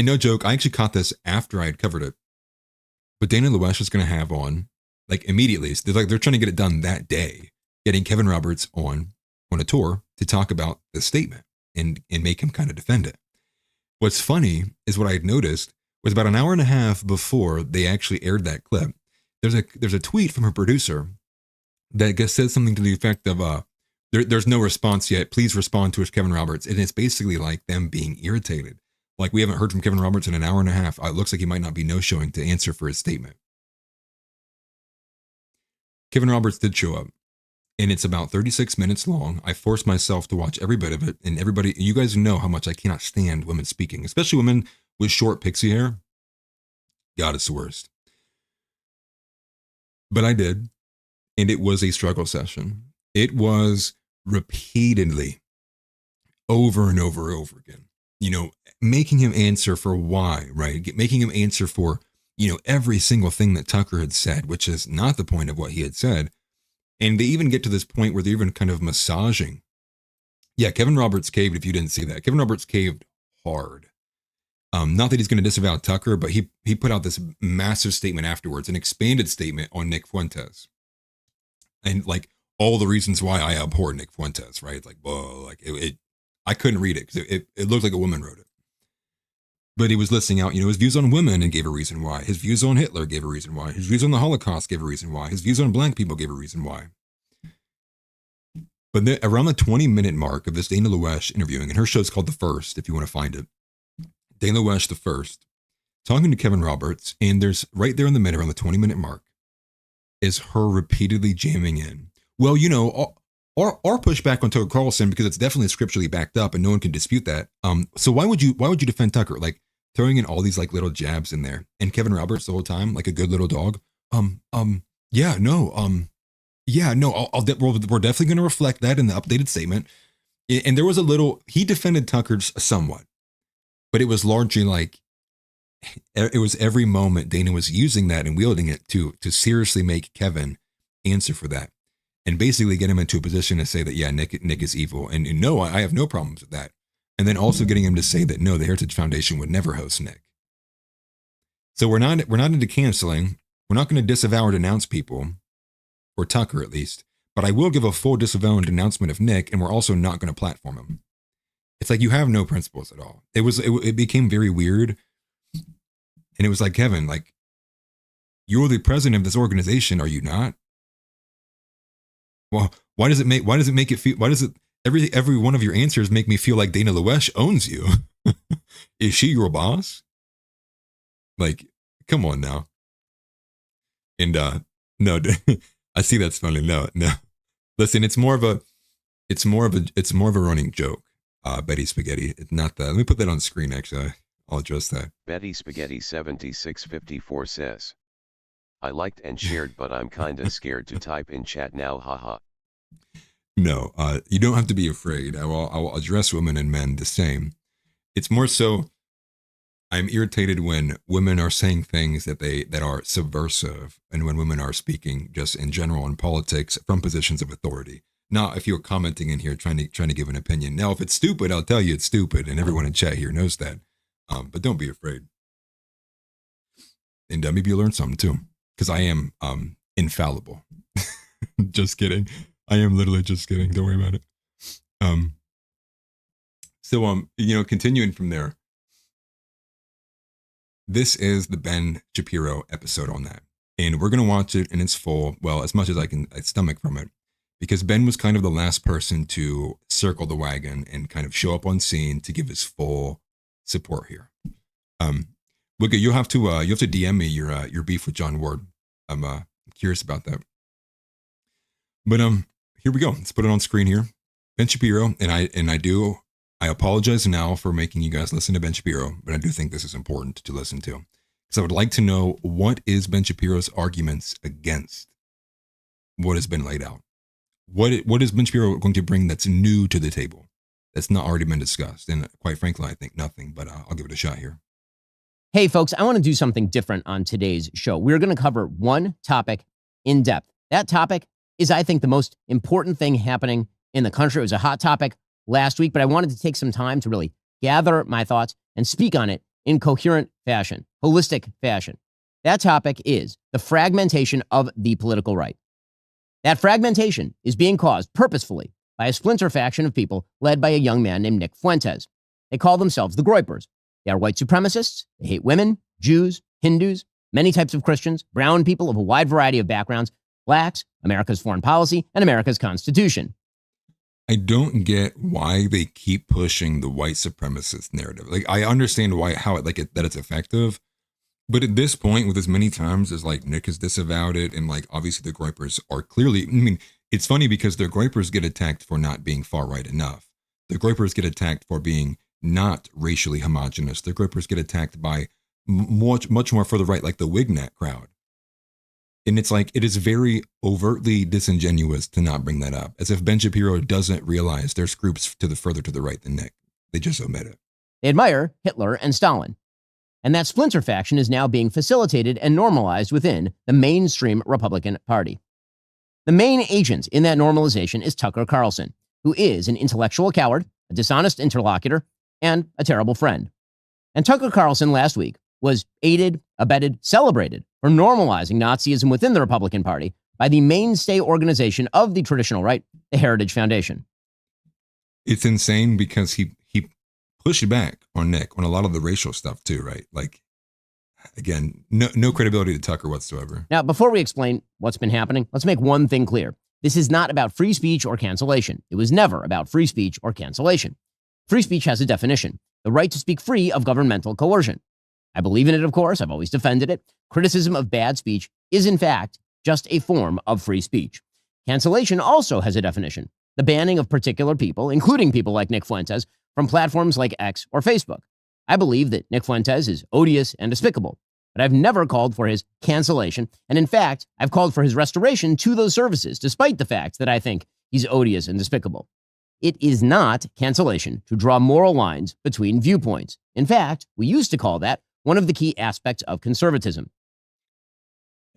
no joke, I actually caught this after I had covered it, but Dana Loesch is going to have on, like, immediately. So they're trying to get it done that day, getting Kevin Roberts on a tour to talk about the statement and make him kind of defend it. What's funny is what I had noticed was about an hour and a half before they actually aired that clip, there's a tweet from her producer that says something to the effect of, there's no response yet. Please respond to us, Kevin Roberts. And it's basically like them being irritated. Like, we haven't heard from Kevin Roberts in an hour and a half. It looks like he might not be no-showing to answer for his statement. Kevin Roberts did show up, and it's about 36 minutes long. I forced myself to watch every bit of it, and everybody, you guys know how much I cannot stand women speaking, especially women with short pixie hair. God, it's the worst. But I did, and it was a struggle session. It was repeatedly, over and over and over again, making him answer for why, right? Making him answer for, every single thing that Tucker had said, which is not the point of what he had said. And they even get to this point where they're even kind of massaging. Yeah, Kevin Roberts caved, if you didn't see that. Kevin Roberts caved hard. Not that he's going to disavow Tucker, but he put out this massive statement afterwards, an expanded statement on Nick Fuentes. And like all the reasons why I abhor Nick Fuentes, right? Like, whoa, like I couldn't read it because it looked like a woman wrote it. But he was listing out, his views on women and gave a reason why. His views on Hitler gave a reason why. His views on the Holocaust gave a reason why. His views on black people gave a reason why. But then around the 20-minute mark of this Dana Loesch interviewing, and her show's called The First, if you want to find it. Dana Loesch, The First, talking to Kevin Roberts, and there's right there in the middle, around the 20-minute mark, is her repeatedly jamming in. Well, our pushback on Tucker Carlson, because it's definitely scripturally backed up and no one can dispute that. So why would you defend Tucker? Like throwing in all these like little jabs in there, and Kevin Roberts the whole time, like a good little dog. We're definitely going to reflect that in the updated statement. And there was he defended Tucker somewhat, but it was largely like, it was every moment Dana was using that and wielding it to seriously make Kevin answer for that. And basically get him into a position to say that, yeah, Nick is evil. And no, I have no problems with that. And then also getting him to say that, no, the Heritage Foundation would never host Nick. So we're not into canceling. We're not going to disavow or denounce people, or Tucker at least. But I will give a full disavow and denouncement of Nick, and we're also not going to platform him. It's like you have no principles at all. It became very weird. And it was like, Kevin, like, you're the president of this organization, are you not? Well, why does it make it feel, why does it, every one of your answers make me feel like Dana Loesch owns you? Is she your boss? Like, come on now. And, no, I see that's funny. No. Listen, it's more of a running joke. Betty Spaghetti. It's not that. Let me put that on screen, actually. I'll address that. Betty Spaghetti 7654 says, I liked and shared, but I'm kinda scared to type in chat now, haha. No, you don't have to be afraid. I will address women and men the same. It's more so, I'm irritated when women are saying things that are subversive, and when women are speaking just in general in politics from positions of authority. Not if you're commenting in here trying to give an opinion. Now, if it's stupid, I'll tell you it's stupid, and everyone in chat here knows that. But don't be afraid. And maybe you'll learn something too. Because I am infallible. Just kidding. I am literally just kidding. Don't worry about it. Continuing from there. This is the Ben Shapiro episode on that. And we're going to watch it in its full, well, as much as I can stomach from it. Because Ben was kind of the last person to circle the wagon and kind of show up on scene to give his full support here. Wicca, you have to DM me your beef with John Ward. I'm curious about that. But here we go. Let's put it on screen here. Ben Shapiro, and I apologize now for making you guys listen to Ben Shapiro, but I do think this is important to listen to. Because I would like to know, what is Ben Shapiro's arguments against what has been laid out? What is Ben Shapiro going to bring that's new to the table, that's not already been discussed? And quite frankly, I think nothing, but I'll give it a shot here. Hey, folks, I want to do something different on today's show. We're going to cover one topic in depth. That topic is, I think, the most important thing happening in the country. It was a hot topic last week, but I wanted to take some time to really gather my thoughts and speak on it in coherent fashion, holistic fashion. That topic is the fragmentation of the political right. That fragmentation is being caused purposefully by a splinter faction of people led by a young man named Nick Fuentes. They call themselves the Groypers. They are white supremacists. They hate women, Jews, Hindus, many types of Christians, brown people of a wide variety of backgrounds, blacks, America's foreign policy, and America's Constitution. I don't get why they keep pushing the white supremacist narrative. Like, I understand that it's effective, but at this point, with as many times as like Nick has disavowed it, and like obviously the Groypers are clearly, I mean, it's funny because the Groypers get attacked for not being far right enough. The Groypers get attacked for being not racially homogenous. The Groypers get attacked by much more further right, like the Wignet crowd. And it's like, it is very overtly disingenuous to not bring that up, as if Ben Shapiro doesn't realize there's groups further to the right than Nick. They just omit it. They admire Hitler and Stalin. And that splinter faction is now being facilitated and normalized within the mainstream Republican Party. The main agent in that normalization is Tucker Carlson, who is an intellectual coward, a dishonest interlocutor, and a terrible friend. And Tucker Carlson last week was aided, abetted, celebrated for normalizing Nazism within the Republican Party by the mainstay organization of the traditional right, the Heritage Foundation. It's insane because he pushed back on Nick on a lot of the racial stuff too, right? Like, again, no credibility to Tucker whatsoever. Now, before we explain what's been happening, let's make one thing clear. This is not about free speech or cancellation. It was never about free speech or cancellation. Free speech has a definition: the right to speak free of governmental coercion. I believe in it, of course. I've always defended it. Criticism of bad speech is, in fact, just a form of free speech. Cancellation also has a definition: the banning of particular people, including people like Nick Fuentes, from platforms like X or Facebook. I believe that Nick Fuentes is odious and despicable, but I've never called for his cancellation. And in fact, I've called for his restoration to those services, despite the fact that I think he's odious and despicable. It is not cancellation to draw moral lines between viewpoints. In fact, we used to call that one of the key aspects of conservatism.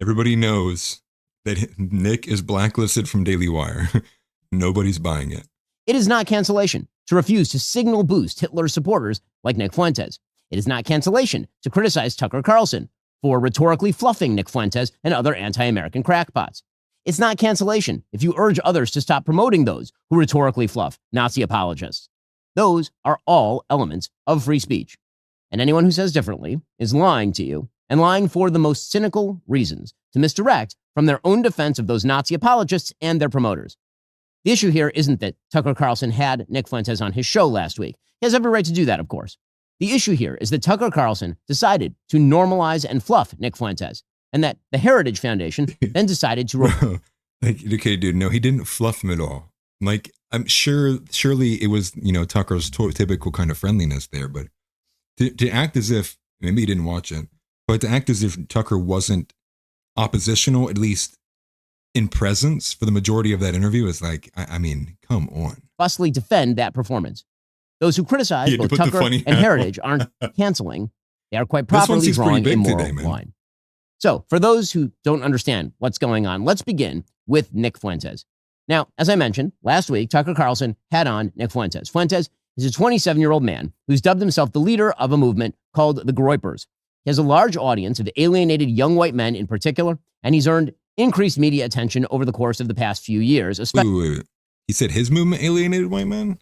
Everybody knows that Nick is blacklisted from Daily Wire. Nobody's buying it. It is not cancellation to refuse to signal boost Hitler's supporters like Nick Fuentes. It is not cancellation to criticize Tucker Carlson for rhetorically fluffing Nick Fuentes and other anti-American crackpots. It's not cancellation if you urge others to stop promoting those who rhetorically fluff Nazi apologists. Those are all elements of free speech. And anyone who says differently is lying to you, and lying for the most cynical reasons, to misdirect from their own defense of those Nazi apologists and their promoters. The issue here isn't that Tucker Carlson had Nick Fuentes on his show last week. He has every right to do that, of course. The issue here is that Tucker Carlson decided to normalize and fluff Nick Fuentes, and that the Heritage Foundation then decided to... Okay, dude, no, he didn't fluff him at all. Like, I'm surely it was, Tucker's typical kind of friendliness there, but to act as if, maybe he didn't watch it, but to act as if Tucker wasn't oppositional, at least in presence for the majority of that interview, is like, I mean, come on. Bustily defend that performance. Those who criticize both Tucker and Heritage aren't canceling. They are quite properly drawing a moral line. So, for those who don't understand what's going on, let's begin with Nick Fuentes. Now, as I mentioned, last week, Tucker Carlson had on Nick Fuentes. Fuentes is a 27-year-old man who's dubbed himself the leader of a movement called the Groypers. He has a large audience of alienated young white men in particular, and he's earned increased media attention over the course of the past few years. Wait. He said his movement alienated white men?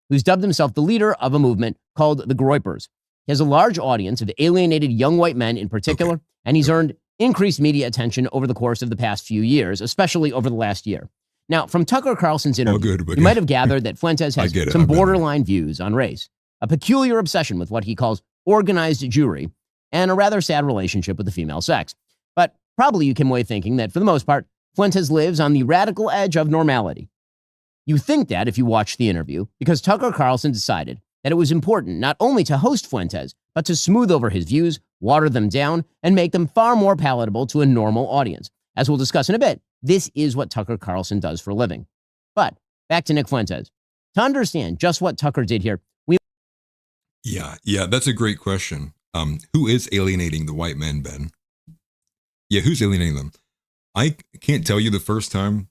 Who's dubbed himself the leader of a movement called the Groypers. He has a large audience of alienated young white men in particular, and he's earned increased media attention over the course of the past few years, especially over the last year. Now, from Tucker Carlson's interview, you might have gathered that Fuentes has some borderline views on race, a peculiar obsession with what he calls organized Jewry, and a rather sad relationship with the female sex. But probably you came away thinking that, for the most part, Fuentes lives on the radical edge of normality. You think that if you watch the interview, because Tucker Carlson decided that it was important not only to host Fuentes, but to smooth over his views, water them down, and make them far more palatable to a normal audience. As we'll discuss in a bit, this is what Tucker Carlson does for a living. But back to Nick Fuentes. To understand just what Tucker did here, Yeah, that's a great question. Who is alienating the white men, Ben? Yeah, who's alienating them? I can't tell you the first time.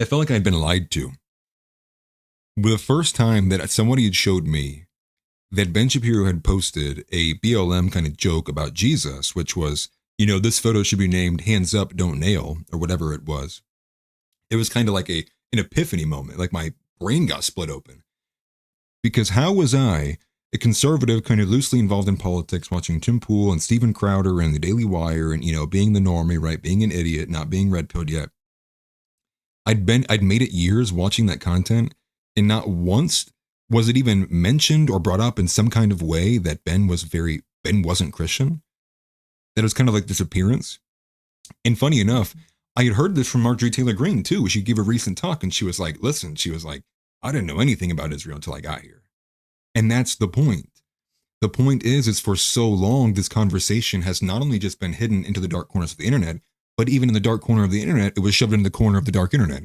I felt like I'd been lied to. The first time that somebody had showed me that Ben Shapiro had posted a BLM kind of joke about Jesus, which was, this photo should be named Hands Up, Don't Nail, or whatever it was. It was kind of like an epiphany moment, like my brain got split open. Because how was I a conservative kind of loosely involved in politics, watching Tim Pool and Stephen Crowder and the Daily Wire and, being the normie, right? Being an idiot, not being red pilled yet. I'd made it years watching that content, and not once was it even mentioned or brought up in some kind of way that Ben wasn't Christian. That it was kind of like disappearance. And funny enough, I had heard this from Marjorie Taylor Greene too. She gave a recent talk and she was like, listen, I didn't know anything about Israel until I got here. And that's the point. The point is for so long, this conversation has not only just been hidden into the dark corners of the internet, but even in the dark corner of the internet, it was shoved into the corner of the dark internet.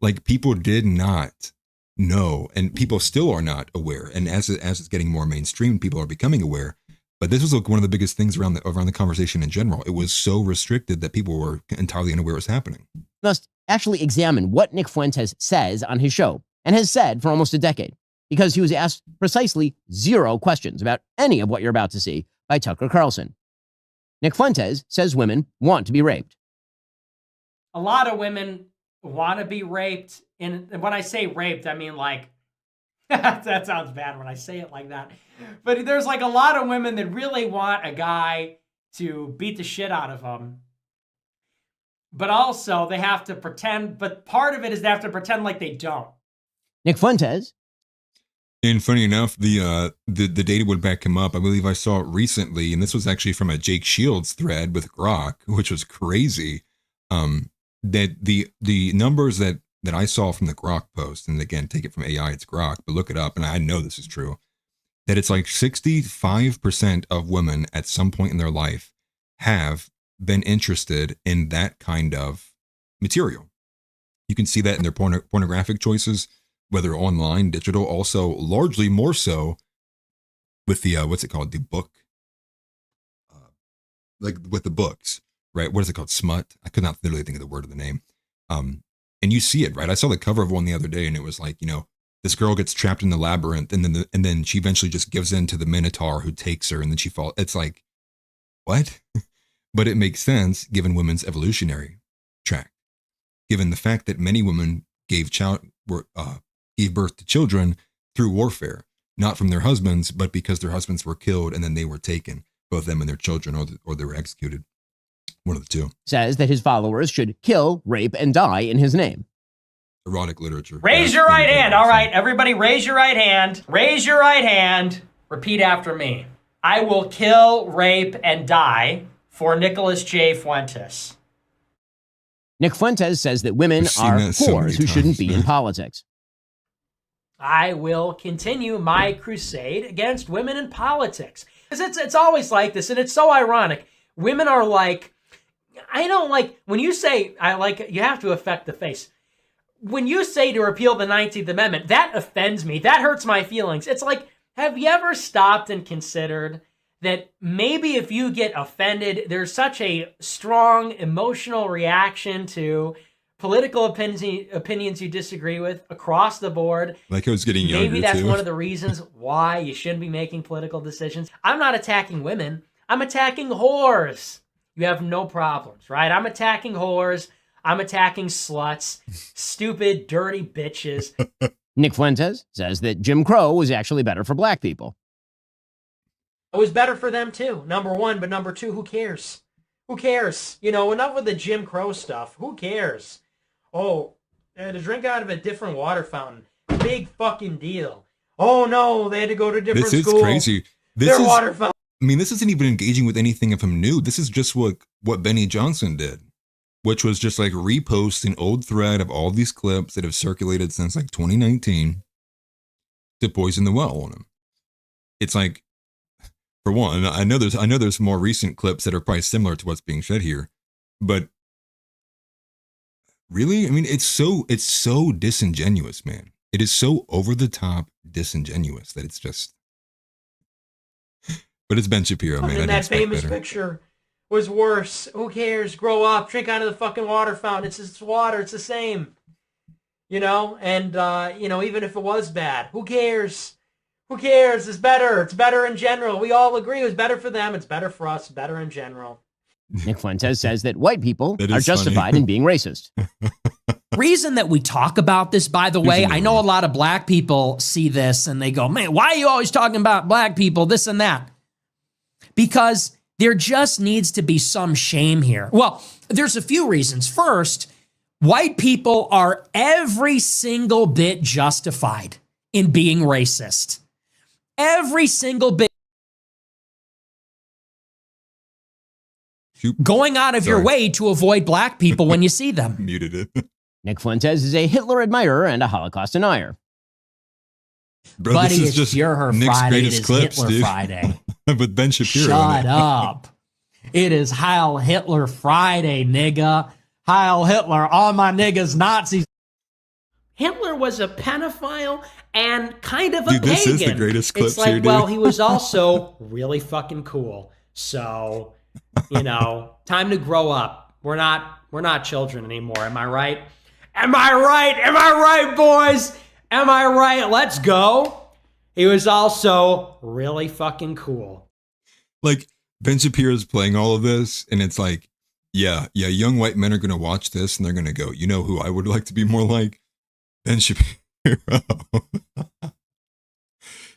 Like, people did not know, and people still are not aware. And as it's getting more mainstream, people are becoming aware. But this was like one of the biggest things around the conversation in general. It was so restricted that people were entirely unaware it was happening. Must actually examine what Nick Fuentes says on his show, and has said for almost a decade, because he was asked precisely 0 questions about any of what you're about to see by Tucker Carlson. Nick Fuentes says women want to be raped. A lot of women want to be raped. And when I say raped, I mean like, that sounds bad when I say it like that. But there's like a lot of women that really want a guy to beat the shit out of them. But also they have to pretend, but part of it is they have to pretend like they don't. Nick Fuentes. And funny enough, the data would back him up. I believe I saw it recently, and this was actually from a Jake Shields thread with Grok, which was crazy. That the numbers that I saw from the Grok post, and again, take it from AI, it's Grok, but look it up, and I know this is true, that it's like 65% of women at some point in their life have been interested in that kind of material. You can see that in their pornographic choices, whether online, digital, also largely more so with the, what's it called? The book, like with the books, right? What is it called? Smut. I could not literally think of the word of the name. And you see it, right? I saw the cover of one the other day and it was like, this girl gets trapped in the labyrinth and then she eventually just gives in to the Minotaur who takes her and then she falls. It's like, what? But it makes sense given women's evolutionary track, given the fact that many women gave birth to children through warfare, not from their husbands, but because their husbands were killed and then they were taken, both them and their children, or they were executed. One of the two. Says that his followers should kill, rape, and die in his name. Erotic literature. Raise your right hand. All right, everybody raise your right hand. Raise your right hand. Repeat after me. I will kill, rape, and die for Nicholas J. Fuentes. Nick Fuentes says that women are whores who shouldn't be in politics. I will continue my crusade against women in politics. It's always like this, and it's so ironic. Women are like, I don't like, when you say, you have to affect the face. When you say to repeal the 19th Amendment, that offends me. That hurts my feelings. It's like, have you ever stopped and considered that maybe if you get offended, there's such a strong emotional reaction to political opinions you disagree with across the board. Like I was getting younger, maybe that's too. one of the reasons why you shouldn't be making political decisions. I'm not attacking women. I'm attacking whores. You have no problems, right? I'm attacking whores. I'm attacking sluts. Stupid, dirty bitches. Nick Fuentes says that Jim Crow was actually better for black people. It was better for them too, number one, but number two, who cares? Who cares? Enough with the Jim Crow stuff. Who cares? Oh, they had to drink out of a different water fountain. Big fucking deal. Oh no, they had to go to different schools. This is crazy. Their water fountain. I mean, this isn't even engaging with anything of him new. This is just what Benny Johnson did, which was just like repost an old thread of all these clips that have circulated since like 2019 to poison the well on him. It's like, for one, I know there's more recent clips that are probably similar to what's being said here, but really, I mean, it's so disingenuous, man. It is so over the top disingenuous that it's just. But it's Ben Shapiro, man. And that famous picture was worse. Who cares? Grow up. Drink out of the fucking water fountain. It's water. It's the same. And, even if it was bad, who cares? Who cares? It's better. It's better in general. We all agree it was better for them. It's better for us. Better in general. Nick Fuentes says that white people are justified in being racist. reason that we talk about this, by the way, I know a lot of black people see this and they go, man, why are you always talking about black people, this and that? Because there just needs to be some shame here. Well, there's a few reasons. First, white people are every single bit justified in being racist. Every single bit. Going out of your way to avoid black people when you see them. Muted it. Nick Fuentes is a Hitler admirer and a Holocaust denier. Bro, Buddy, this is it's just Pure Nick's Friday. It greatest is clips, Hitler dude. Friday. With Ben Shapiro. Shut up. It is Heil Hitler Friday, nigga. Heil Hitler, all my niggas Nazis. Hitler was a pedophile and kind of a Dude, pagan. this is the greatest clips it's like, here, dude. well, he was also really fucking cool. So, you know, time to grow up. We're not children anymore. Am I right? Am I right? Am I right, boys? Am I right? Let's go. He was also really fucking cool. Like, Ben Shapiro's playing all of this, and it's like, yeah, young white men are going to watch this, and they're going to go, you know who I would like to be more like? Ben Shapiro.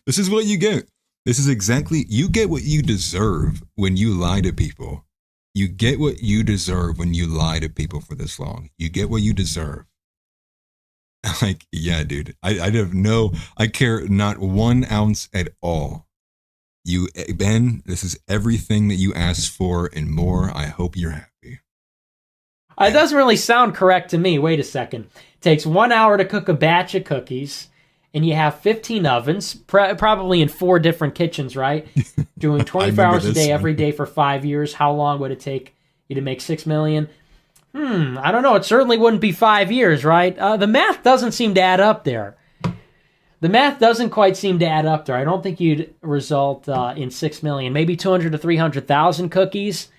This is what you get. This is exactly, you get what you deserve when you lie to people. You get what you deserve when you lie to people for this long. You get what you deserve. Like, yeah, dude, I care not 1 ounce at all. Ben, this is everything that you asked for and more. I hope you're happy. It doesn't really sound correct to me. Wait a second. It takes 1 hour to cook a batch of cookies, and you have 15 ovens, probably in 4 different kitchens, right? Doing 24 hours a day, every day for 5 years. How long would it take you to make 6 million? I don't know. It certainly wouldn't be 5 years, right? The math doesn't seem to add up there. The math doesn't quite seem to add up there. I don't think you'd result in 6 million. Maybe 200 to 300,000 cookies.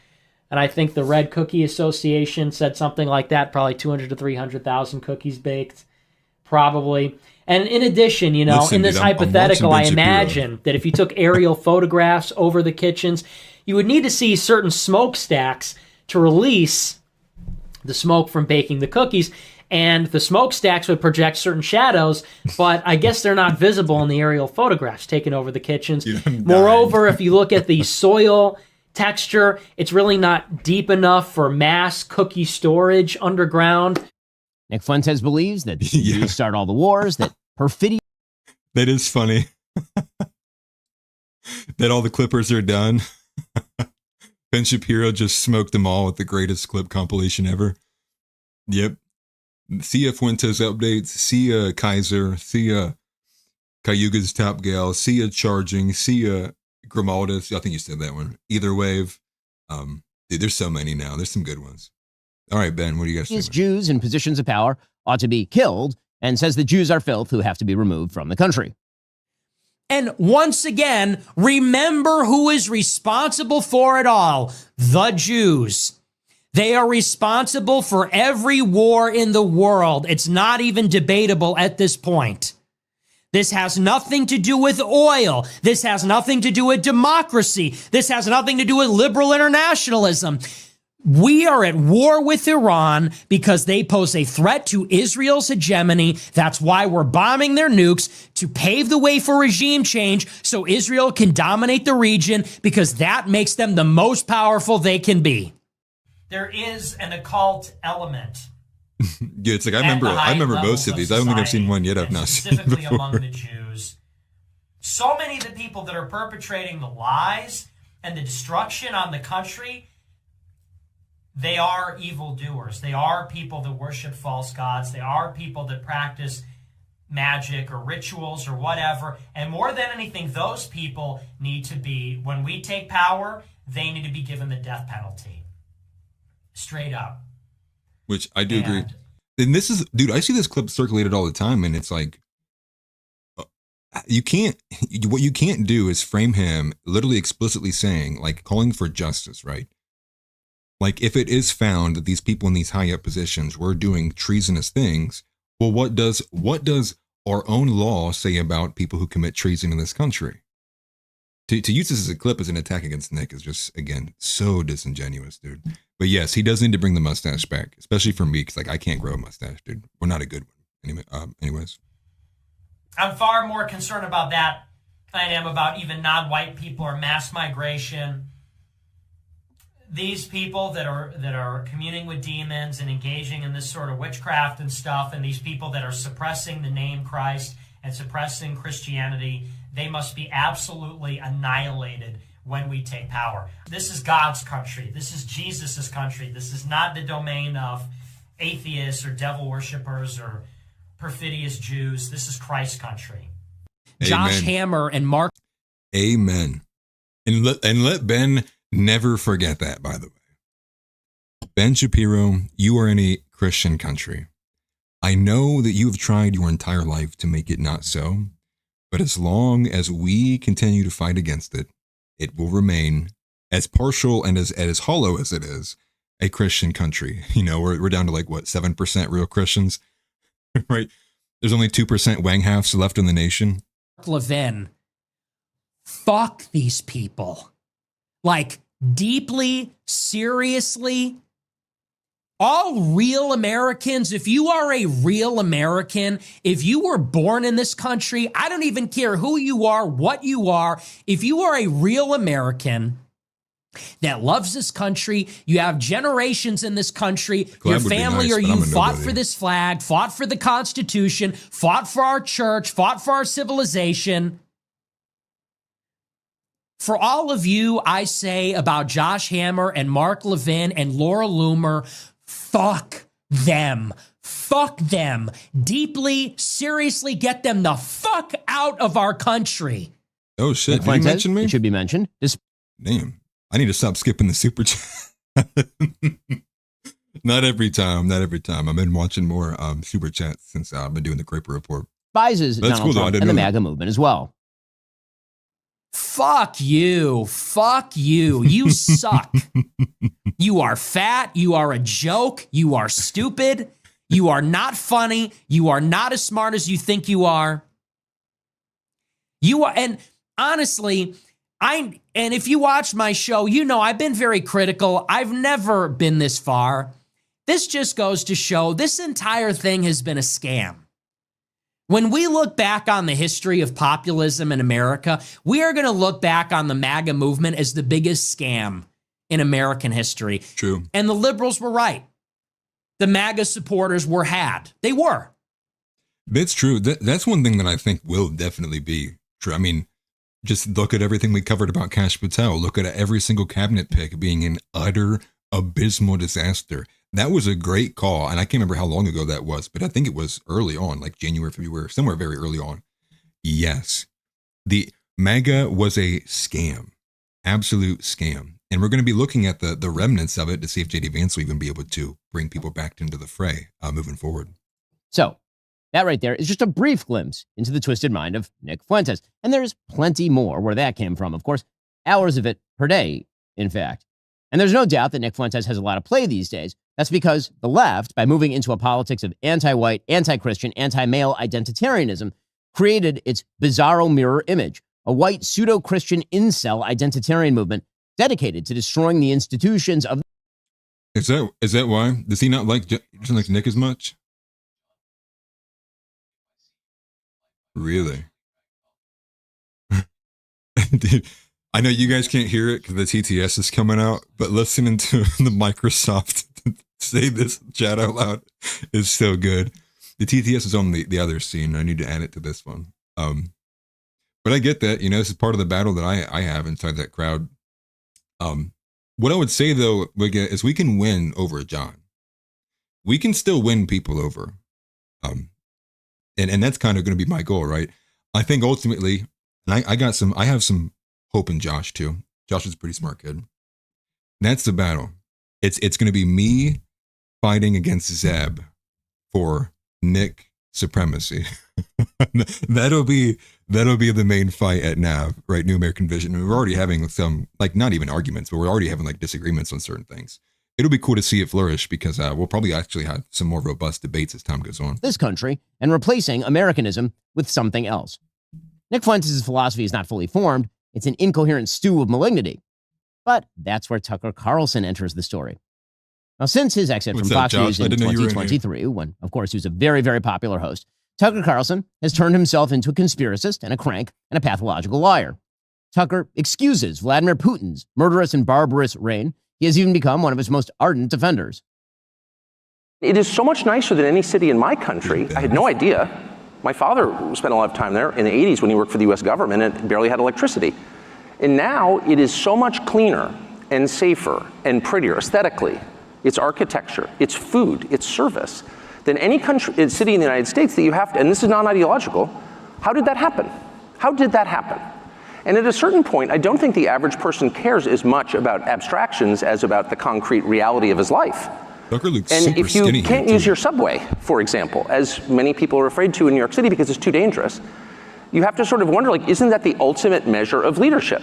And I think the Red Cookie Association said something like that, probably 200 to 300,000 cookies baked, probably. And in addition, you know, Listen, in this dude, I'm hypothetical, I watching Ben Shapiro. imagine that if you took aerial photographs over the kitchens, you would need to see certain smokestacks to release the smoke from baking the cookies. And the smokestacks would project certain shadows, but I guess they're not visible in the aerial photographs taken over the kitchens. Dude, I'm Moreover, if you look at the soil texture, it's really not deep enough for mass cookie storage underground. Nick Fuentes believes that the Yeah. Jews start all the wars, that perfidy That is funny. That all the clippers are done. Ben Shapiro just smoked them all with the greatest clip compilation ever. Yep. See ya Fuentes updates. See ya Kaiser. See ya Cayuga's Top Gal. See ya Charging. See ya Grimaldus. I think you said that one. Either Wave. Dude, there's so many now. There's some good ones. All right, Ben, what do you guys think? Jews in positions of power ought to be killed, and says the Jews are filth who have to be removed from the country. And once again, remember who is responsible for it all: the Jews. They are responsible for every war in the world. It's not even debatable at this point. This has nothing to do with oil. This has nothing to do with democracy. This has nothing to do with liberal internationalism. We are at war with Iran because they pose a threat to Israel's hegemony. That's why we're bombing their nukes, to pave the way for regime change so Israel can dominate the region, because that makes them the most powerful they can be. There is an occult element. Yeah, it's like I remember most of these. I don't think I've seen one yet I've not seen Specifically before. among the Jews. So many of the people that are perpetrating the lies and the destruction on the country, they are evildoers. They are people that worship false gods. They are people that practice magic or rituals or whatever. And more than anything, those people need to be, when we take power, they need to be given the death penalty. Straight up. Which I do agree. And this is, dude, I see this clip circulated all the time, and it's like, what you can't do is frame him literally explicitly saying, like, calling for justice, right? Like, if it is found that these people in these high up positions were doing treasonous things, well, what does our own law say about people who commit treason in this country? To use this as a clip as an attack against Nick is just, again, so disingenuous, dude. But yes, he does need to bring the mustache back, especially for me, because like I can't grow a mustache, dude. We're not a good one. Anyways. I'm far more concerned about that than I am about even non-white people or mass migration. These people that are communing with demons and engaging in this sort of witchcraft and stuff, and these people that are suppressing the name Christ and suppressing Christianity, they must be absolutely annihilated when we take power. This is God's country. This is Jesus' country. This is not the domain of atheists or devil worshippers or perfidious Jews. This is Christ's country. Amen. Josh Hammer and Mark. Amen. And let Ben never forget that, by the way. Ben Shapiro, you are in a Christian country. I know that you have tried your entire life to make it not so, but as long as we continue to fight against it, it will remain, as partial and as hollow as it is, a Christian country. You know, we're down to like, what, 7% real Christians, right? There's only 2% Wang halves left in the nation. Levin, fuck these people. Like, deeply, seriously. All real Americans, if you are a real American, if you were born in this country, I don't even care who you are, what you are. If you are a real American that loves this country, you have generations in this country, your family or you fought for this flag, fought for the Constitution, fought for our church, fought for our civilization. For all of you, I say about Josh Hammer and Mark Levin and Laura Loomer, fuck them. Fuck them. Deeply, seriously, get them the fuck out of our country. Oh, shit. Did you mention me? It should be mentioned. Damn. I need to stop skipping the super chat. Not every time. I've been watching more super chats since I've been doing the Kraper Report. Despises That's Donald cool, Trump and the MAGA movement as well. Fuck you. Fuck you. You suck. You are fat. You are a joke. You are stupid. You are not funny. You are not as smart as you think you are. You are, and honestly, and if you watch my show, you know I've been very critical. I've never been this far. This just goes to show this entire thing has been a scam. When we look back on the history of populism in America, we are going to look back on the MAGA movement as the biggest scam in American history. True. And the liberals were right. The MAGA supporters were had. They were. That's true. That's one thing that I think will definitely be true. I mean, just look at everything we covered about Kash Patel. Look at every single cabinet pick being an utter abysmal disaster. That was a great call, and I can't remember how long ago that was, but I think it was early on, like January, February, somewhere very early on. Yes, the MAGA was a scam, absolute scam, and we're going to be looking at the remnants of it to see if J.D. Vance will even be able to bring people back into the fray moving forward. So that right there is just a brief glimpse into the twisted mind of Nick Fuentes, and there's plenty more where that came from. Of course, hours of it per day, in fact. And there's no doubt that Nick Fuentes has a lot of play these days. That's because the left, by moving into a politics of anti-white, anti-Christian, anti-male identitarianism, created its bizarro mirror image, a white pseudo-Christian incel identitarian movement dedicated to destroying the institutions of... Is that why? Does he not like Nick as much? Really? Dude, I know you guys can't hear it because the TTS is coming out, but listening to the Microsoft say this chat out loud is so good. The TTS is on the other scene. I need to add it to this one. But I get that, this is part of the battle that I have inside that crowd. What I would say though, is we can win over John. We can still win people over. And that's kind of going to be my goal, right? I think ultimately, and I have some hope in Josh too. Josh is a pretty smart kid. That's the battle. It's going to be me fighting against Zeb for Nick supremacy. that'll be the main fight at NAV, right? New American Vision. And we're already having some, like, not even arguments, but we're already having like disagreements on certain things. It'll be cool to see it flourish because we'll probably actually have some more robust debates as time goes on. This country and replacing Americanism with something else. Nick Fuentes' philosophy is not fully formed, It's an incoherent stew of malignity. But that's where Tucker Carlson enters the story. Now, since his exit from Fox News in 2023, when, of course, he was a very, very popular host, Tucker Carlson has turned himself into a conspiracist and a crank and a pathological liar. Tucker excuses Vladimir Putin's murderous and barbarous reign. He has even become one of his most ardent defenders. It is so much nicer than any city in my country. I had no idea. My father spent a lot of time there in the 80s when he worked for the US government and barely had electricity. And now it is so much cleaner and safer and prettier aesthetically. It's architecture, it's food, it's service, than any country, city in the United States that you have to, and this is non-ideological. How did that happen? How did that happen? And at a certain point, I don't think the average person cares as much about abstractions as about the concrete reality of his life. And if you can't use your subway, for example, as many people are afraid to in New York City because it's too dangerous, you have to sort of wonder, like, isn't that the ultimate measure of leadership?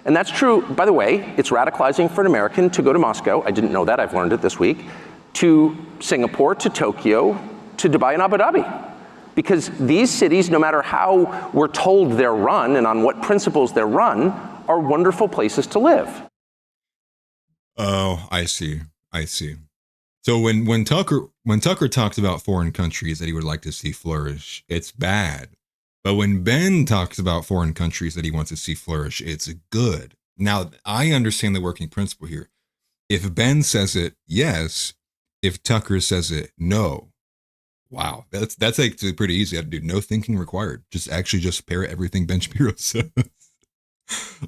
And that's true, by the way, it's radicalizing for an American to go to Moscow, I didn't know that, I've learned it this week, to Singapore, to Tokyo, to Dubai and Abu Dhabi. Because these cities, no matter how we're told they're run and on what principles they're run, are wonderful places to live. Oh, I see. So when Tucker talks about foreign countries that he would like to see flourish, it's bad. But when Ben talks about foreign countries that he wants to see flourish, it's good. Now, I understand the working principle here. If Ben says it, yes. If Tucker says it, no. Wow, that's actually pretty easy. I have to do no thinking required. Just parrot everything Ben Shapiro says.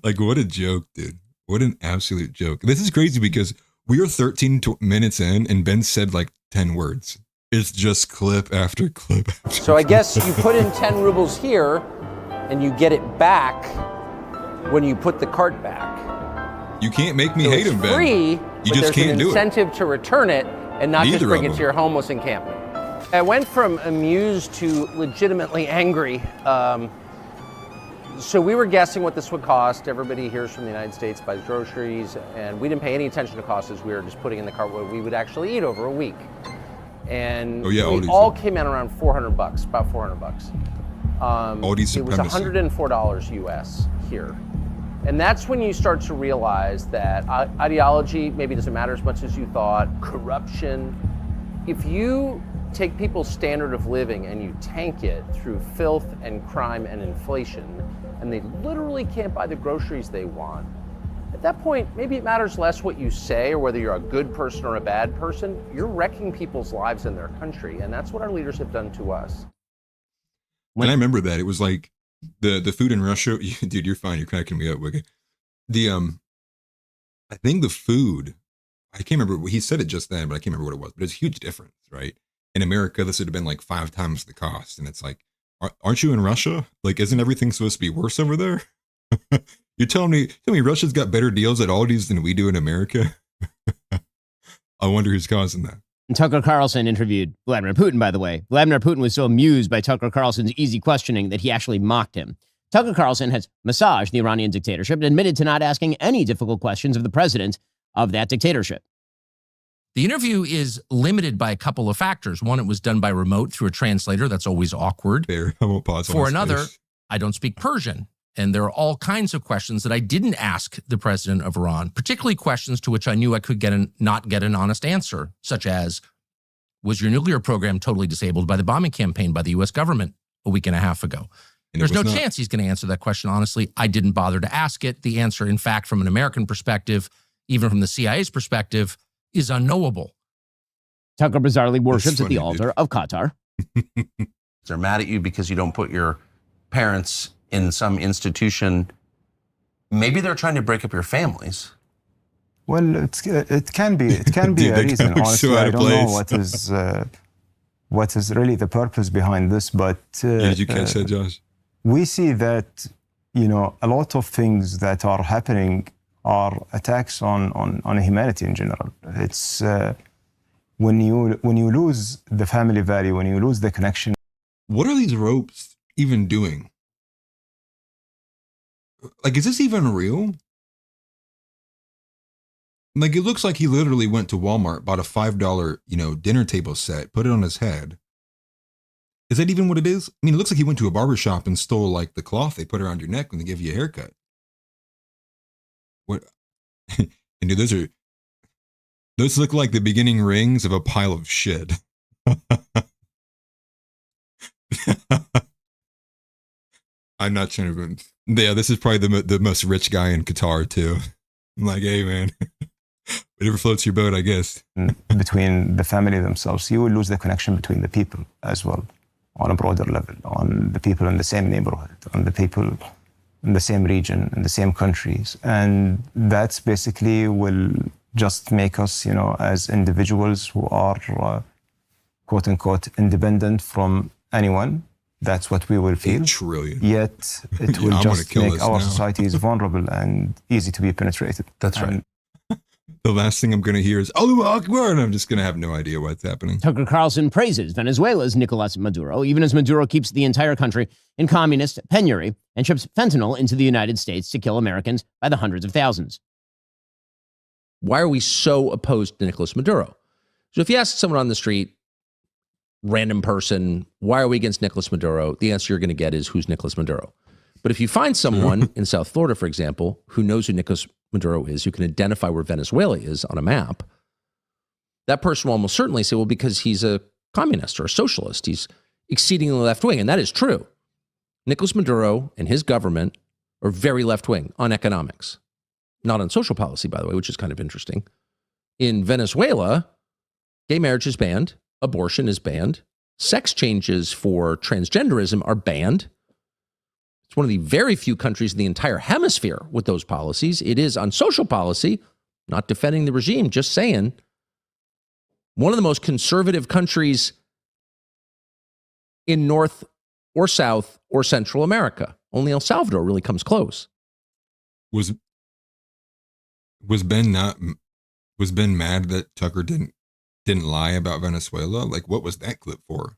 Like, what a joke, dude. What an absolute joke. This is crazy because we are 13 minutes in and Ben said like 10 words. It's just clip after clip after So I guess you put in 10 rubles here and you get it back when you put the cart back. You can't make me hate him, Ben. Free, You just can't do it. There's an incentive to return it and not just bring it to your homeless encampment. I went from amused to legitimately angry. So we were guessing what this would cost. Everybody hears from the United States, buys groceries, and we didn't pay any attention to costs as we were just putting in the cart what we would actually eat over a week. And we all came in around $400, about $400. It was $104 US here. And that's when you start to realize that ideology maybe doesn't matter as much as you thought, corruption. If you take people's standard of living and you tank it through filth and crime and inflation, and they literally can't buy the groceries they want, at that point, maybe it matters less what you say or whether you're a good person or a bad person. You're wrecking people's lives in their country, and that's what our leaders have done to us. And I remember that. It was like the food in Russia. Dude, you're fine. You're cracking me up, Wiggy. I think the food, I can't remember. He said it just then, but I can't remember what it was. But it's a huge difference, right? In America, this would have been like 5 times the cost. And it's like, aren't you in Russia? Like, isn't everything supposed to be worse over there? You're telling me Russia's got better deals at Aldi's than we do in America? I wonder who's causing that. And Tucker Carlson interviewed Vladimir Putin, by the way. Vladimir Putin was so amused by Tucker Carlson's easy questioning that he actually mocked him. Tucker Carlson has massaged the Iranian dictatorship and admitted to not asking any difficult questions of the president of that dictatorship. The interview is limited by a couple of factors. One, it was done by remote through a translator. That's always awkward. Fair. I won't pause. For another, I don't speak Persian. And there are all kinds of questions that I didn't ask the president of Iran, particularly questions to which I knew I could not get an honest answer, such as, was your nuclear program totally disabled by the bombing campaign by the U.S. government a week and a half ago? There's no chance he's going to answer that question honestly. I didn't bother to ask it. The answer, in fact, from an American perspective, even from the CIA's perspective, is unknowable. Tucker bizarrely worships at the altar of Qatar. They're mad at you because you don't put your parents in some institution. Maybe they're trying to break up your families. Well, it can be a reason. Honestly, I don't know what is really the purpose behind this. But did you catch that, Josh? We see that a lot of things that are happening are attacks on humanity in general. It's when you lose the family value, when you lose the connection. What are these ropes even doing? Like, is this even real? Like, it looks like he literally went to Walmart, bought a $5, dinner table set, put it on his head. Is that even what it is? I mean, it looks like he went to a barber shop and stole, like, the cloth they put around your neck when they give you a haircut. What? And dude, those look like the beginning rings of a pile of shit. I'm not trying to. Yeah, this is probably the most rich guy in Qatar too. I'm like, hey man, whatever floats your boat, I guess. Between the family themselves, you will lose the connection between the people as well, on a broader level, on the people in the same neighborhood, on the people in the same region, in the same countries, and that's basically will just make us, as individuals who are quote unquote independent from anyone. That's what we will feel. 8 trillion. Yet it will just make our societies vulnerable and easy to be penetrated. That's right. The last thing I'm going to hear is Allahu Akbar, and I'm just going to have no idea what's happening. Tucker Carlson praises Venezuela's Nicolas Maduro, even as Maduro keeps the entire country in communist penury and ships fentanyl into the United States to kill Americans by the hundreds of thousands. Why are we so opposed to Nicolas Maduro? So if you ask someone on the street, random person, why are we against Nicolas Maduro? The answer you're going to get is, who's Nicolas Maduro? But if you find someone in South Florida, for example, who knows who Nicolas Maduro is, who can identify where Venezuela is on a map, that person will almost certainly say, well, because he's a communist or a socialist, he's exceedingly left-wing. And that is true. Nicolas Maduro and his government are very left-wing on economics. Not on social policy, by the way, which is kind of interesting. In Venezuela, gay marriage is banned. Abortion is banned. Sex changes for transgenderism are banned. It's one of the very few countries in the entire hemisphere with those policies. It is on social policy, not defending the regime, just saying, one of the most conservative countries in North or South or Central America. Only El Salvador really comes close. Was Ben mad that Tucker didn't lie about Venezuela? Like, what was that clip for?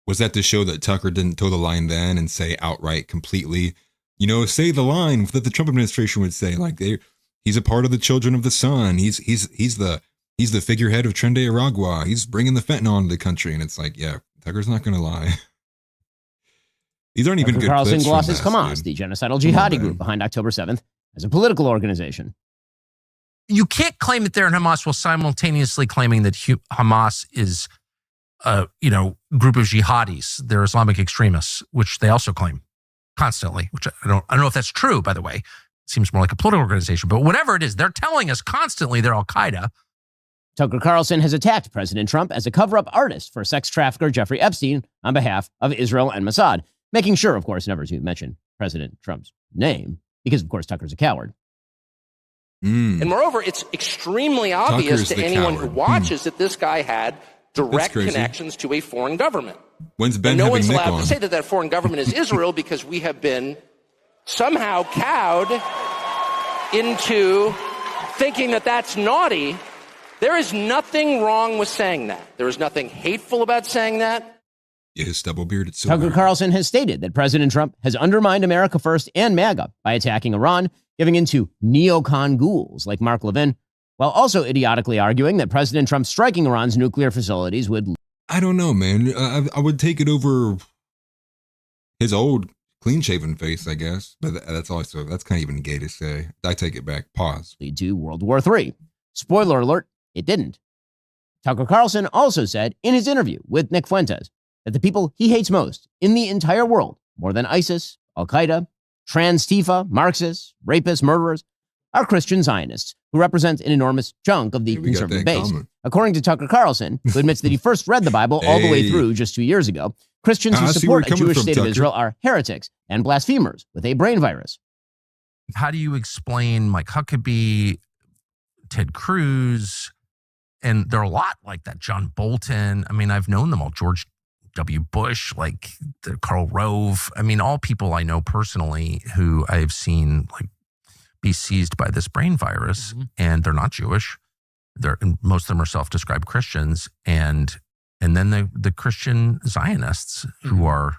Was that to show that Tucker didn't toe the line then and say outright completely, say the line that the Trump administration would say, like he's a part of the children of the sun. He's the figurehead of Tren de Aragua. He's bringing the fentanyl into the country. And it's like, yeah, Tucker's not going to lie. These aren't even good Carlson clips. glosses Hamas, the genocidal jihadi group behind October 7th, as a political organization. You can't claim that they're in Hamas while simultaneously claiming that Hamas is a group of jihadis. They're Islamic extremists, which they also claim constantly, which I don't know if that's true, by the way. It seems more like a political organization, but whatever it is, they're telling us constantly they're Al-Qaeda. Tucker Carlson has attacked President Trump as a cover-up artist for sex trafficker Jeffrey Epstein on behalf of Israel and Mossad, making sure, of course, never to mention President Trump's name, because, of course, Tucker's a coward. And moreover, it's extremely obvious to anyone who watches that this guy had direct connections to a foreign government. When's Ben and no having one's Nick allowed on? to say that that foreign government is Israel because we have been somehow cowed into thinking that that's naughty. There is nothing wrong with saying that. There is nothing hateful about saying that. Yeah, his stubble beard. It's so Tucker hard. Carlson has stated that President Trump has undermined America First and MAGA by attacking Iran, giving in to neocon ghouls like Mark Levin, while also idiotically arguing that President Trump striking Iran's nuclear facilities would... I don't know, man. I would take it over his old clean-shaven face, I guess. But that's kind of even gay to say. I take it back. Pause. ...lead to World War III. Spoiler alert, it didn't. Tucker Carlson also said in his interview with Nick Fuentes that the people he hates most in the entire world, more than ISIS, Al-Qaeda, Trans-Tifa, Marxists, rapists, murderers, are Christian Zionists who represent an enormous chunk of the conservative base. According to Tucker Carlson, who admits that he first read the Bible all the way through just 2 years ago, Christians who support a Jewish state of Israel are heretics and blasphemers with a brain virus. How do you explain Mike Huckabee, Ted Cruz, and there are a lot like that, John Bolton. I mean, I've known them all, George W. Bush, like Karl Rove. I mean, all people I know personally who I've seen be seized by this brain virus, and they're not Jewish. Most of them are self-described Christians, and then the Christian Zionists who are,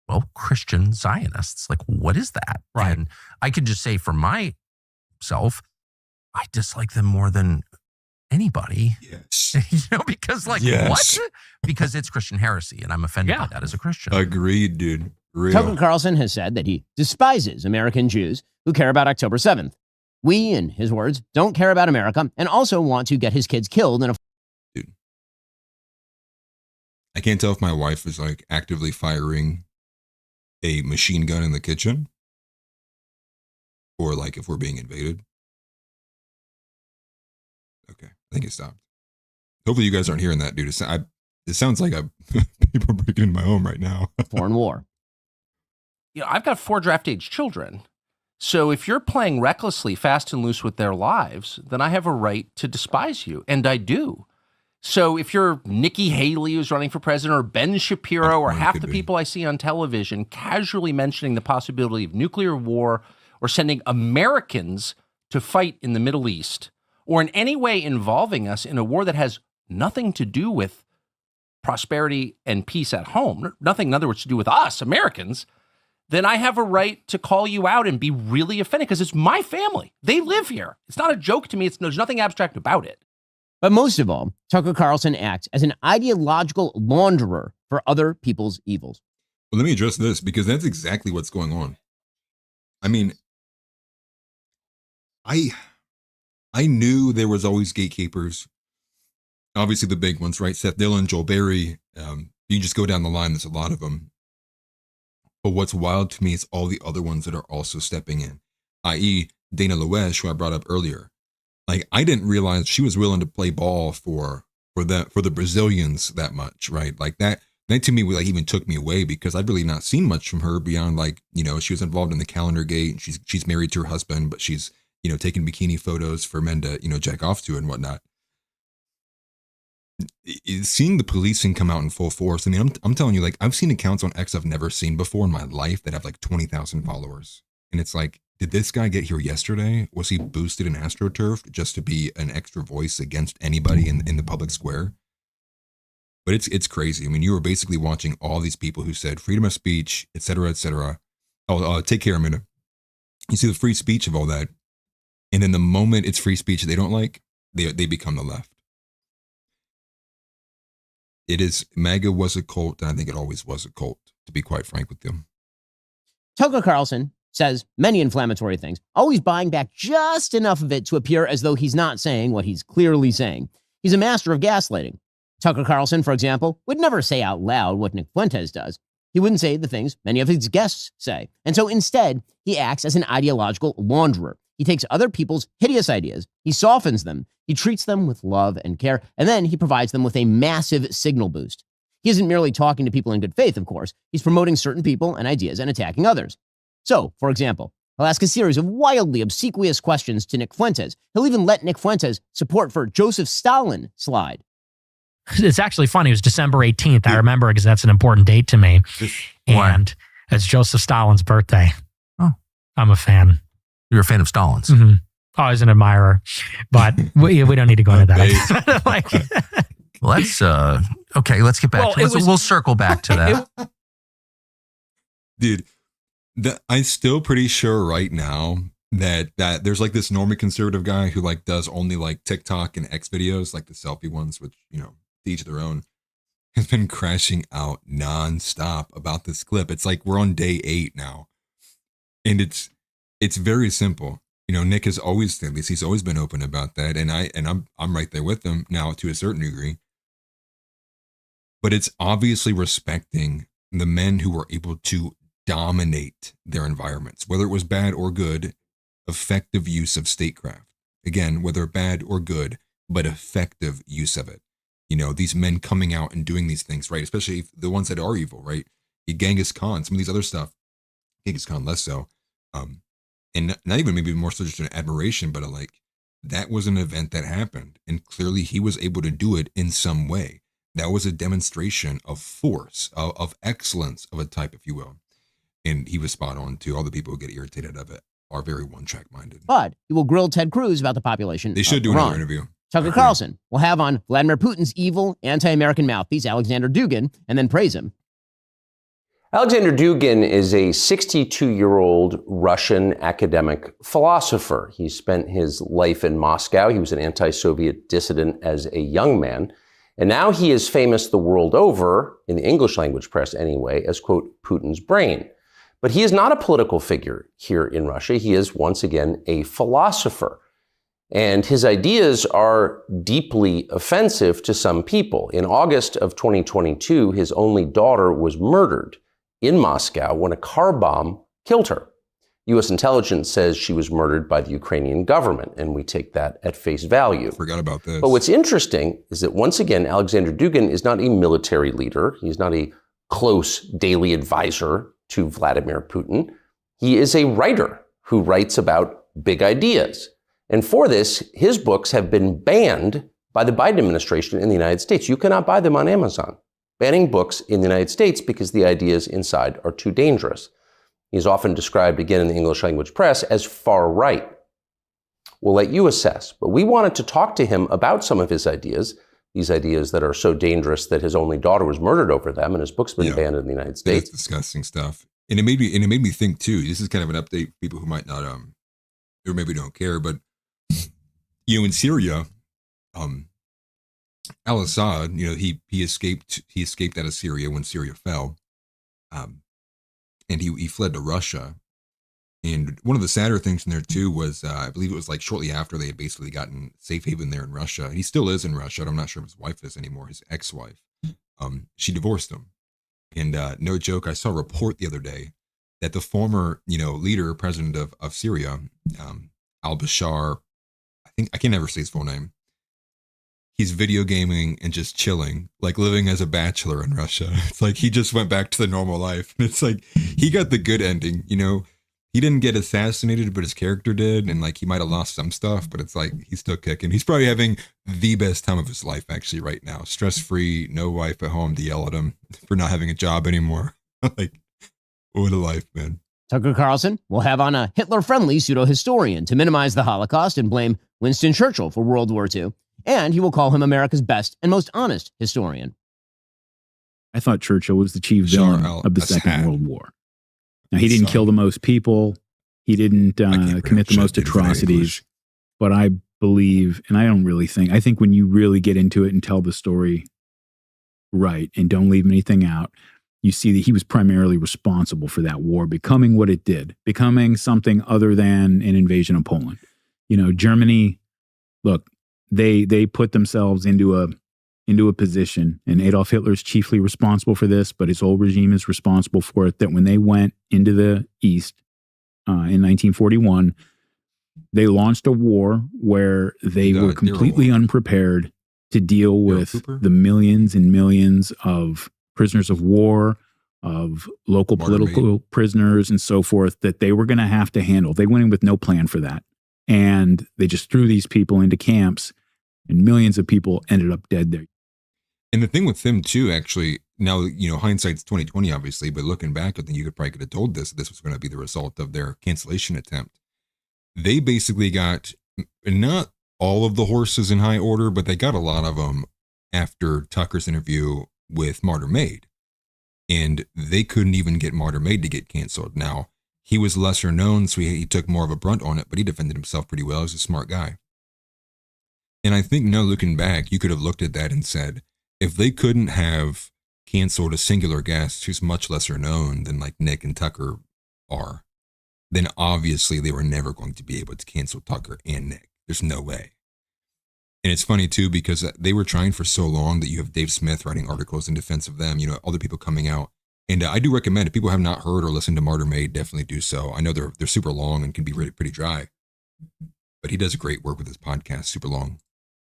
well, Christian Zionists. Like, what is that? Right. And I can just say for myself, I dislike them more than anybody. Yes. Because what? Because it's Christian heresy, and I'm offended by that as a Christian. Agreed, dude. Real. Tucker Carlson has said that he despises American Jews who care about October 7th. We, in his words, don't care about America and also want to get his kids killed in a... Dude, I can't tell if my wife is like actively firing a machine gun in the kitchen or like if we're being invaded. Okay, I think it stopped. Hopefully you guys aren't hearing that, dude. It sounds like people breaking into my home right now. Foreign war. You know, I've got 4 draft-age children. So if you're playing recklessly, fast and loose with their lives, then I have a right to despise you, and I do. So if you're Nikki Haley, who's running for president, or Ben Shapiro, or half the people I see on television casually mentioning the possibility of nuclear war or sending Americans to fight in the Middle East, or in any way involving us in a war that has nothing to do with prosperity and peace at home, nothing, in other words, to do with us, Americans, then I have a right to call you out and be really offended because it's my family. They live here. It's not a joke to me. There's nothing abstract about it. But most of all, Tucker Carlson acts as an ideological launderer for other people's evils. Well, let me address this because that's exactly what's going on. I mean, I knew there was always gatekeepers. Obviously the big ones, right? Seth Dillon, Joel Berry. You can just go down the line. There's a lot of them. But what's wild to me is all the other ones that are also stepping in, i.e. Dana Loesch, who I brought up earlier. Like, I didn't realize she was willing to play ball for the Brazilians that much, right? Like that to me, like, even took me away because I'd really not seen much from her beyond, like, you know, she was involved in the Calendar Gate. She's married to her husband, but she's, you know, taking bikini photos for men to, you know, jack off to and whatnot. Seeing the policing come out in full force. I mean, I'm telling you, like, I've seen accounts on X I've never seen before in my life that have like 20,000 followers. And it's like, did this guy get here yesterday? Was he boosted and astroturfed just to be an extra voice against anybody in the public square? But it's crazy. I mean, you were basically watching all these people who said freedom of speech, et cetera, et cetera. Oh, take care a minute. You see the free speech of all that. And then the moment it's free speech they don't like, they become the left. MAGA was a cult, and I think it always was a cult, to be quite frank with them. Tucker Carlson says many inflammatory things, always buying back just enough of it to appear as though he's not saying what he's clearly saying. He's a master of gaslighting. Tucker Carlson, for example, would never say out loud what Nick Fuentes does. He wouldn't say the things many of his guests say. And so instead, he acts as an ideological launderer. He takes other people's hideous ideas, he softens them, he treats them with love and care, and then he provides them with a massive signal boost. He isn't merely talking to people in good faith, of course. He's promoting certain people and ideas and attacking others. So, for example, he'll ask a series of wildly obsequious questions to Nick Fuentes. He'll even let Nick Fuentes' support for Joseph Stalin slide. It's actually funny. It was December 18th. I remember because that's an important date to me. And it's Joseph Stalin's birthday. Oh, I'm a fan. You're a fan of Stalin's. Mm-hmm. Oh, I was an admirer, but we don't need to go into that. Well, that's okay. Let's get back to it. We'll circle back to that. Dude, I'm still pretty sure right now that there's like this normie conservative guy who like does only like TikTok and X videos, like the selfie ones, which, you know, to each their own, has been crashing out nonstop about this clip. It's like we're on day 8 now, and it's very simple. You know, Nick has always, at least he's always been open about that, and I'm right there with him now to a certain degree. But it's obviously respecting the men who were able to dominate their environments, whether it was bad or good, effective use of statecraft. Again, whether bad or good, but effective use of it. You know, these men coming out and doing these things, right? Especially the ones that are evil, right? Genghis Khan, some of these other stuff, Genghis Khan less so. And not even maybe more so just an admiration, but that was an event that happened. And clearly he was able to do it in some way. That was a demonstration of force, of excellence of a type, if you will. And he was spot on too. All the people who get irritated of it are very one-track minded. But he will grill Ted Cruz about the population. They should do another interview. Tucker Carlson will have on Vladimir Putin's evil, anti-American mouthpiece, Alexander Dugin, and then praise him. Alexander Dugin is a 62-year-old Russian academic philosopher. He spent his life in Moscow. He was an anti-Soviet dissident as a young man. And now he is famous the world over, in the English language press anyway, as, quote, Putin's brain. But he is not a political figure here in Russia. He is, once again, a philosopher. And his ideas are deeply offensive to some people. In August of 2022, his only daughter was murdered in Moscow when a car bomb killed her. U.S. intelligence says she was murdered by the Ukrainian government, and we take that at face value. Forgot about this. But what's interesting is that, once again, Alexander Dugin is not a military leader. He's not a close daily advisor to Vladimir Putin. He is a writer who writes about big ideas. And for this, his books have been banned by the Biden administration in the United States. You cannot buy them on Amazon, banning books in the United States because the ideas inside are too dangerous. He's often described, again in the English language press, as far right. We'll let you assess. But we wanted to talk to him about some of his ideas, these ideas that are so dangerous that his only daughter was murdered over them, and his book's been banned in the United States. It's disgusting stuff. And it made me think too. This is kind of an update for people who might not or maybe don't care, but in Syria, al-Assad, he escaped out of Syria when Syria fell, and he fled to Russia. And one of the sadder things in there too was, I believe it was like shortly after they had basically gotten safe haven there in Russia. He still is in Russia. I'm not sure if his wife is anymore. His ex-wife, she divorced him. And no joke, I saw a report the other day that the former, president of Syria, al-Bashar, I can never say his full name. He's video gaming and just chilling, like living as a bachelor in Russia. It's like he just went back to the normal life. And it's like he got the good ending, He didn't get assassinated, but his character did. And like he might have lost some stuff, but it's like he's still kicking. He's probably having the best time of his life actually right now. Stress-free, no wife at home to yell at him for not having a job anymore. Like, what a life, man. Tucker Carlson will have on a Hitler-friendly pseudo-historian to minimize the Holocaust and blame Winston Churchill for World War II. And he will call him America's best and most honest historian. I thought Churchill was the chief villain of the Second World War. Now, he didn't kill the most people. He didn't commit the most atrocities. But I believe, and I think when you really get into it and tell the story right and don't leave anything out, you see that he was primarily responsible for that war becoming what it did, becoming something other than an invasion of Poland. Germany, look, they put themselves into a position, and Adolf Hitler's chiefly responsible for this, but his whole regime is responsible for it, that when they went into the East in 1941, they launched a war where they were completely unprepared to deal with the millions and millions of prisoners of war, of local political prisoners and so forth that they were going to have to handle. They went in with no plan for that. And they just threw these people into camps, and millions of people ended up dead there. And the thing with them too, actually, now, hindsight's 2020, obviously, but looking back, I think you could have told this was going to be the result of their cancellation attempt. They basically got not all of the horses in high order, but they got a lot of them after Tucker's interview with Martyr Made. And they couldn't even get Martyr Made to get canceled. Now, he was lesser known, so he took more of a brunt on it, but he defended himself pretty well. He's a smart guy. And I think now looking back, you could have looked at that and said, if they couldn't have canceled a singular guest who's much lesser known than like Nick and Tucker are, then obviously they were never going to be able to cancel Tucker and Nick. There's no way. And it's funny too, because they were trying for so long that you have Dave Smith writing articles in defense of them, other people coming out. And I do recommend, if people have not heard or listened to Martyr Made, definitely do so. I know they're super long and can be really pretty dry, but he does great work with his podcast, super long.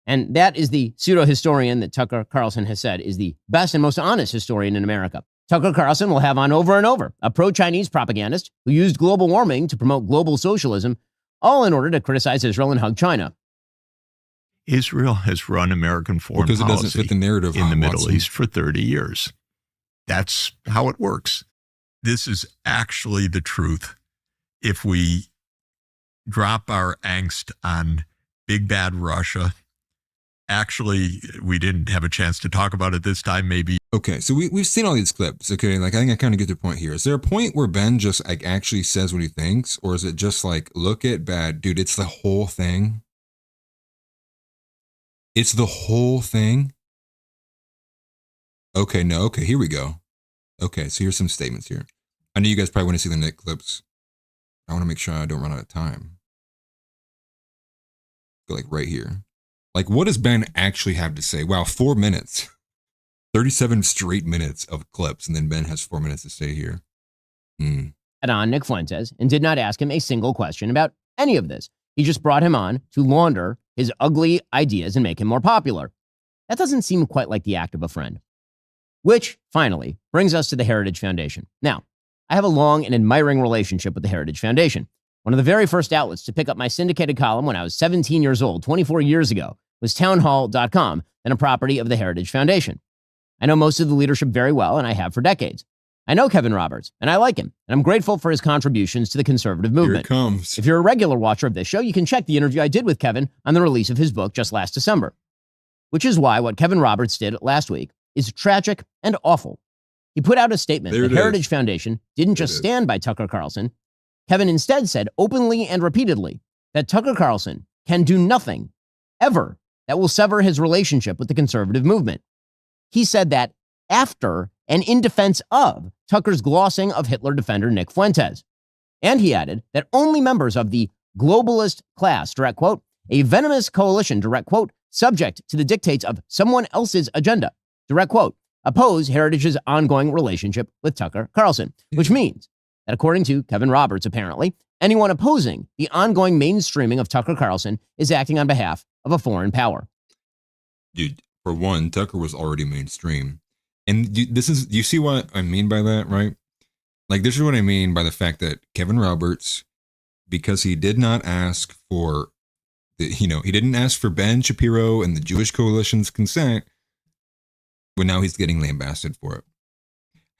And that is the pseudo-historian that Tucker Carlson has said is the best and most honest historian in America. Tucker Carlson will have on over and over a pro-Chinese propagandist who used global warming to promote global socialism, all in order to criticize Israel and hug China. Israel has run American foreign policy it doesn't fit the narrative in the Middle East for 30 years. That's how it works. This is actually the truth. If we drop our angst on big bad Russia, actually, we didn't have a chance to talk about it this time, maybe. Okay, so we've seen all these clips, okay? Like, I think I kind of get the point here. Is there a point where Ben just like actually says what he thinks? Or is it just like, look at bad, dude, it's the whole thing? It's the whole thing? Okay, here we go. Okay, so here's some statements here. I know you guys probably want to see the Nick clips. I want to make sure I don't run out of time. Go like right here. Like, what does Ben actually have to say? Wow, 4 minutes. 37 straight minutes of clips, and then Ben has 4 minutes to stay here. On Nick Fuentes and did not ask him a single question about any of this. He just brought him on to launder his ugly ideas and make him more popular. That doesn't seem quite like the act of a friend. Which, finally, brings us to the Heritage Foundation. Now, I have a long and admiring relationship with the Heritage Foundation. One of the very first outlets to pick up my syndicated column when I was 17 years old, 24 years ago, was townhall.com, then a property of the Heritage Foundation. I know most of the leadership very well, and I have for decades. I know Kevin Roberts, and I like him, and I'm grateful for his contributions to the conservative movement. Here it comes. If you're a regular watcher of this show, you can check the interview I did with Kevin on the release of his book just last December. Which is why what Kevin Roberts did last week is tragic and awful. He put out a statement that Heritage Foundation didn't just stand by Tucker Carlson. Kevin instead said openly and repeatedly that Tucker Carlson can do nothing, ever, that will sever his relationship with the conservative movement. He said that after and in defense of Tucker's glossing of Hitler defender Nick Fuentes. And he added that only members of the globalist class, direct quote, a venomous coalition, direct quote, subject to the dictates of someone else's agenda, direct quote, oppose Heritage's ongoing relationship with Tucker Carlson, which means that according to Kevin Roberts, apparently, anyone opposing the ongoing mainstreaming of Tucker Carlson is acting on behalf of a foreign power. Dude, for one, Tucker was already mainstream. And you see what I mean by that, right? Like, this is what I mean by the fact that Kevin Roberts, because he did not ask for, he didn't ask for Ben Shapiro and the Jewish Coalition's consent, but now he's getting lambasted for it.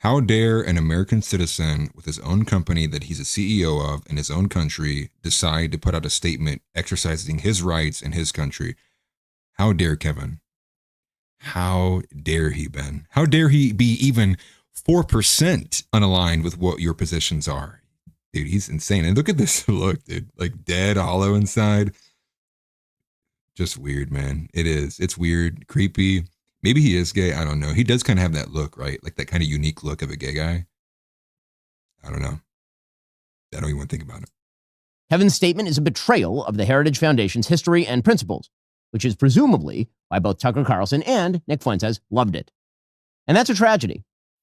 How dare an American citizen with his own company that he's a CEO of in his own country decide to put out a statement exercising his rights in his country? How dare Kevin? How dare he, Ben? How dare he be even 4% unaligned with what your positions are? Dude, he's insane. And look at this look, dude. Like dead, hollow inside. Just weird, man. It is. It's weird, creepy. Maybe he is gay. I don't know. He does kind of have that look, right? Like that kind of unique look of a gay guy. I don't know. I don't even want to think about it. Kevin's statement is a betrayal of the Heritage Foundation's history and principles, which is presumably why both Tucker Carlson and Nick Fuentes loved it. And that's a tragedy,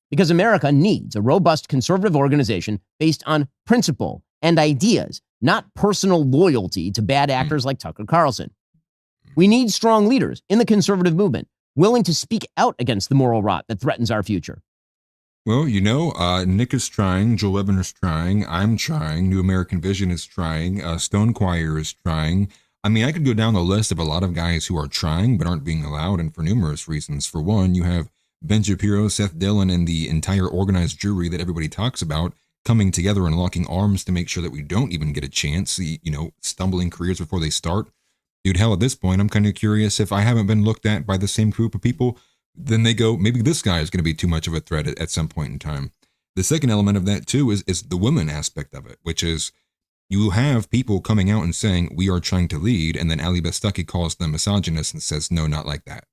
because America needs a robust conservative organization based on principle and ideas, not personal loyalty to bad actors like Tucker Carlson. We need strong leaders in the conservative movement willing to speak out against the moral rot that threatens our future. Well, Nick is trying, Joel Webber is trying, I'm trying, New American Vision is trying, Stone Choir is trying. I mean, I could go down the list of a lot of guys who are trying but aren't being allowed, and for numerous reasons. For one, you have Ben Shapiro, Seth Dillon, and the entire organized jury that everybody talks about coming together and locking arms to make sure that we don't even get a chance, stumbling careers before they start. Dude, hell, at this point, I'm kind of curious if I haven't been looked at by the same group of people, then they go, maybe this guy is going to be too much of a threat at some point in time. The second element of that, too, is the women aspect of it, which is you have people coming out and saying, we are trying to lead, and then Ali Bestaki calls them misogynist and says, no, not like that.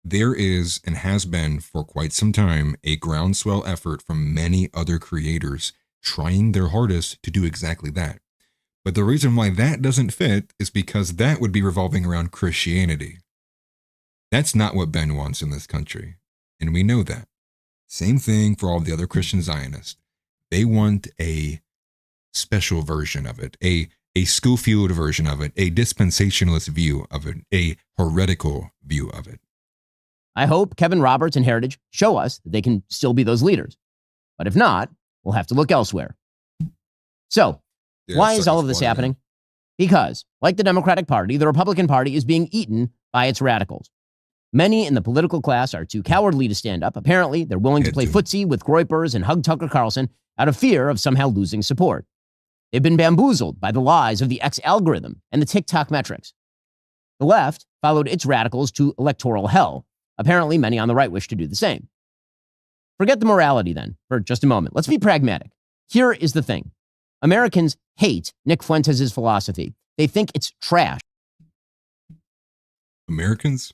There is, and has been for quite some time, a groundswell effort from many other creators trying their hardest to do exactly that. But the reason why that doesn't fit is because that would be revolving around Christianity. That's not what Ben wants in this country, and we know that. Same thing for all the other Christian Zionists. They want a special version of it, a Schofield version of it, a dispensationalist view of it, a heretical view of it. I hope Kevin Roberts and Heritage show us that they can still be those leaders. But if not, we'll have to look elsewhere. So, why is all of this happening? Because, like the Democratic Party, the Republican Party is being eaten by its radicals. Many in the political class are too cowardly to stand up. Apparently, they're willing to play footsie with Groypers and hug Tucker Carlson out of fear of somehow losing support. They've been bamboozled by the lies of the X algorithm and the TikTok metrics. The left followed its radicals to electoral hell. Apparently, many on the right wish to do the same. Forget the morality, then, for just a moment. Let's be pragmatic. Here is the thing. Americans hate Nick Fuentes' philosophy. They think it's trash. Americans?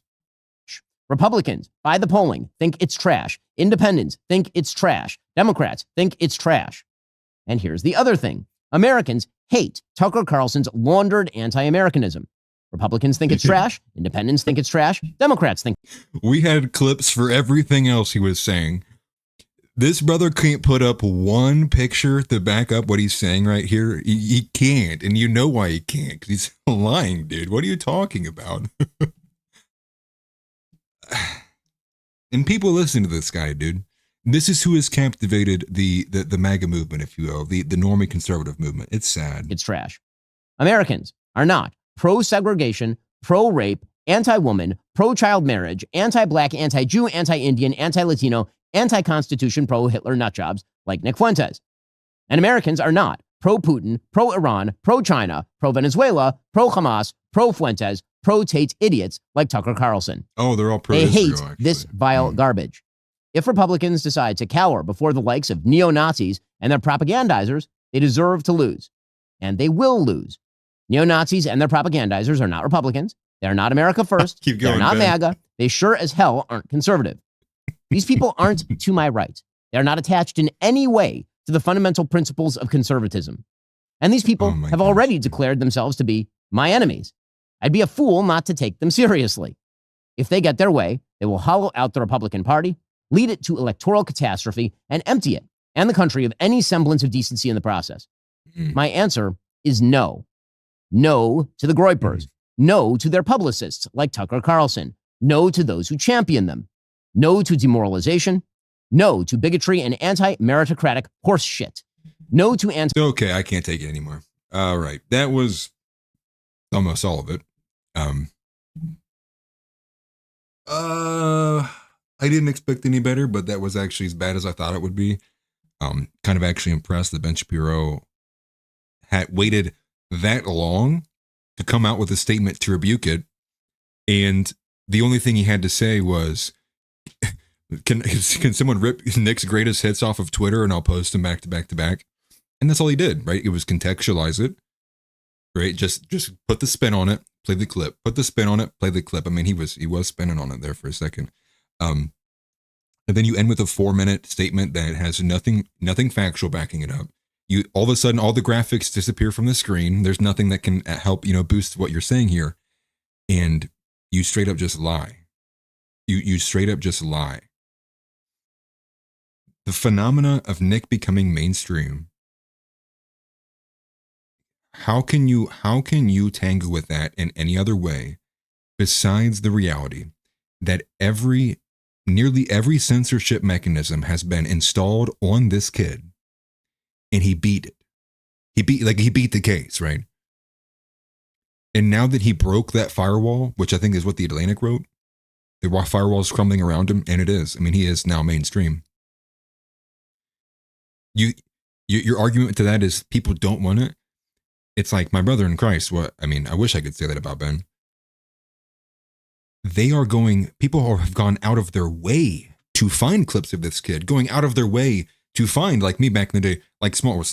Republicans, by the polling, think it's trash. Independents think it's trash. Democrats think it's trash. And here's the other thing. Americans hate Tucker Carlson's laundered anti-Americanism. Republicans think it's trash. Independents think it's trash. Democrats think. We had clips for everything else he was saying. This brother can't put up one picture to back up what he's saying right here. He can't. And you know why he can't, because he's lying, dude. What are you talking about? And people listen to this guy, dude. This is who has captivated the MAGA movement, if you will, the normie conservative movement. It's sad. It's trash. Americans are not pro-segregation, pro-rape, anti-woman, pro-child marriage, anti-black, anti-Jew, anti-Indian, anti-Latino, anti-Constitution, pro-Hitler nutjobs like Nick Fuentes. And Americans are not pro-Putin, pro-Iran, pro-China, pro-Venezuela, pro-Hamas, pro-Fuentes, pro-Tate idiots like Tucker Carlson. Oh, they're all They pro-Israel, hate actually. this vile garbage. If Republicans decide to cower before the likes of neo-Nazis and their propagandizers, they deserve to lose. And they will lose. Neo-Nazis and their propagandizers are not Republicans. They're not America First. Keep going, They're not Ben. MAGA. They sure as hell aren't conservative. These people aren't to my right. They're not attached in any way to the fundamental principles of conservatism. And these people have already declared themselves to be my enemies. I'd be a fool not to take them seriously. If they get their way, they will hollow out the Republican Party, lead it to electoral catastrophe, and empty it and the country of any semblance of decency in the process. My answer is no. No to the Groypers. No to their publicists like Tucker Carlson. No to those who champion them. No to demoralization. No to bigotry and anti-meritocratic horse shit. No to anti... Okay, I can't take it anymore. All right. That was almost all of it. I didn't expect any better, but that was actually as bad as I thought it would be. Kind of actually impressed that Ben Shapiro had waited that long to come out with a statement to rebuke it. And the only thing he had to say was, can someone rip Nick's greatest hits off of Twitter and I'll post them back to back to back? And that's all he did, right? It was contextualize it, right? Just put the spin on it, play the clip. Put the spin on it, play the clip. I mean, he was spinning on it there for a second. And then you end with a 4-minute statement that has nothing factual backing it up. You all of a sudden all the graphics disappear from the screen. There's nothing that can help, boost what you're saying here. And you straight up just lie. You straight up just lie. The phenomena of Nick becoming mainstream. How can you tangle with that in any other way besides the reality that nearly every censorship mechanism has been installed on this kid and he beat it. He beat the case, right? And now that he broke that firewall, which I think is what the Atlantic wrote, the firewall is crumbling around him, and it is. I mean, he is now mainstream. Your argument to that is people don't want it. It's like my brother in Christ. I wish I could say that about Ben. People have gone out of their way to find clips of this kid, going out of their way to find, like me back in the day, like still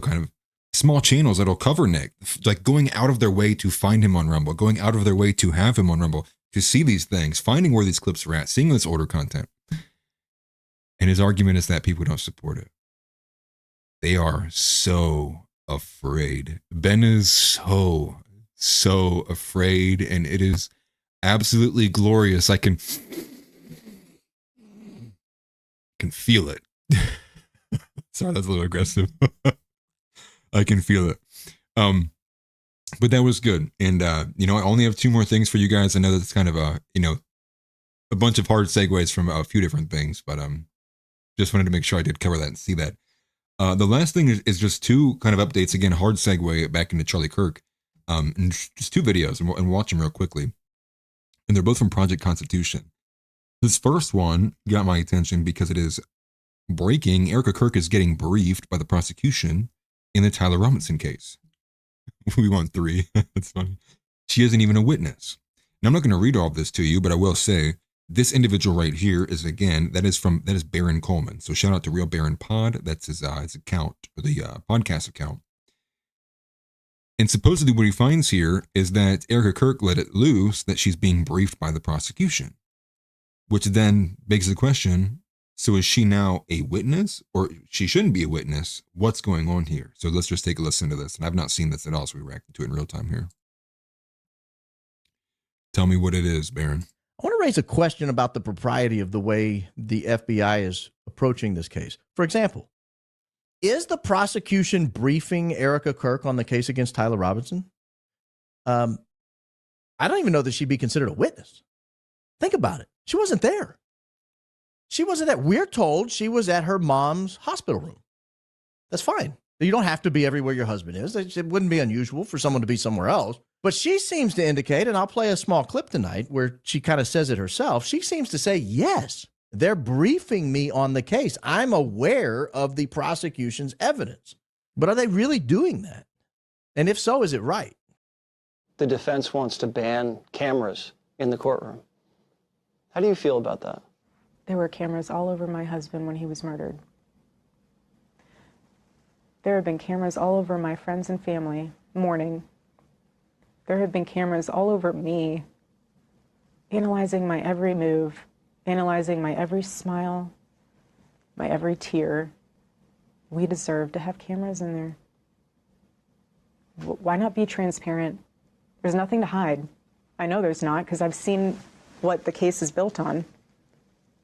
kind of small channels that'll cover Nick, like going out of their way to find him on Rumble, going out of their way to have him on Rumble, to see these things, finding where these clips are at, seeing this older content. And his argument is that people don't support it. They are so afraid. Ben is so afraid, and it is absolutely glorious. I can feel it. Sorry, that's a little aggressive. I can feel it. But that was good. And I only have 2 more things for you guys. I know that's kind of a bunch of hard segues from a few different things, but just wanted to make sure I did cover that and see that. The last thing is just 2 kind of updates. Again, hard segue back into Charlie Kirk. And just 2 videos, and we'll watch them real quickly. And they're both from Project Constitution. This first one got my attention because it is breaking. Erica Kirk is getting briefed by the prosecution in the Tyler Robinson case. We want 3. That's funny. She isn't even a witness. Now, I'm not going to read all of this to you, but I will say this individual right here is, again, that is Baron Coleman. So shout out to Real Baron Pod. That's his account, or the podcast account. And supposedly what he finds here is that Erica Kirk let it loose that she's being briefed by the prosecution. which then begs the question, so is she now a witness, or she shouldn't be a witness? What's going on here? So let's just take a listen to this. And I've not seen this at all, so we reacted to it in real time here. Tell me what it is, Baron. I want to raise a question about the propriety of the way the FBI is approaching this case. For example, is the prosecution briefing Erica Kirk on the case against Tyler Robinson? I don't even know that she'd be considered a witness. Think about it. She wasn't there. She wasn't there. We're told she was at her mom's hospital room. That's fine. You don't have to be everywhere your husband is. It wouldn't be unusual for someone to be somewhere else. But she seems to indicate, and I'll play a small clip tonight where she kind of says it herself. She seems to say, yes, they're briefing me on the case. I'm aware of the prosecution's evidence. But are they really doing that? And if so, is it right? The defense wants to ban cameras in the courtroom. How do you feel about that? There were cameras all over my husband when he was murdered. There have been cameras all over my friends and family mourning. There have been cameras all over me, analyzing my every move, analyzing my every smile, my every tear. We deserve to have cameras in there. Why not be transparent? There's nothing to hide. I know there's not, because I've seen what the case is built on.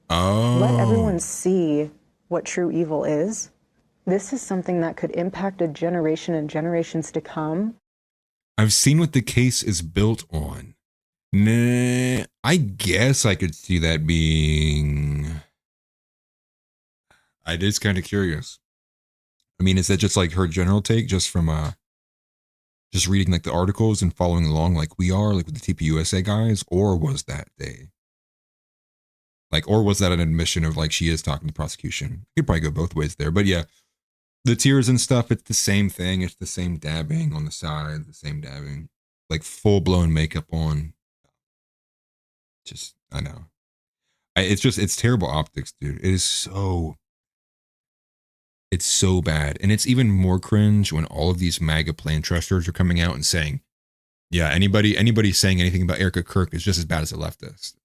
Oh. Let everyone see what true evil is. This is something that could impact a generation and generations to come. I've seen what the case is built on. Nah, I guess I could see that being... I is kind of curious. I mean, is that just like her general take, just from just reading like the articles and following along like we are, like with the TPUSA guys, or was that or was that an admission of like she is talking to prosecution? You could probably go both ways there, but yeah. The tears and stuff, it's the same thing. It's the same dabbing on the side, the same dabbing. Like full-blown makeup on. Just, I know. It's terrible optics, dude. It's so bad. And it's even more cringe when all of these MAGA plan trusters are coming out and saying, yeah, anybody saying anything about Erica Kirk is just as bad as a leftist.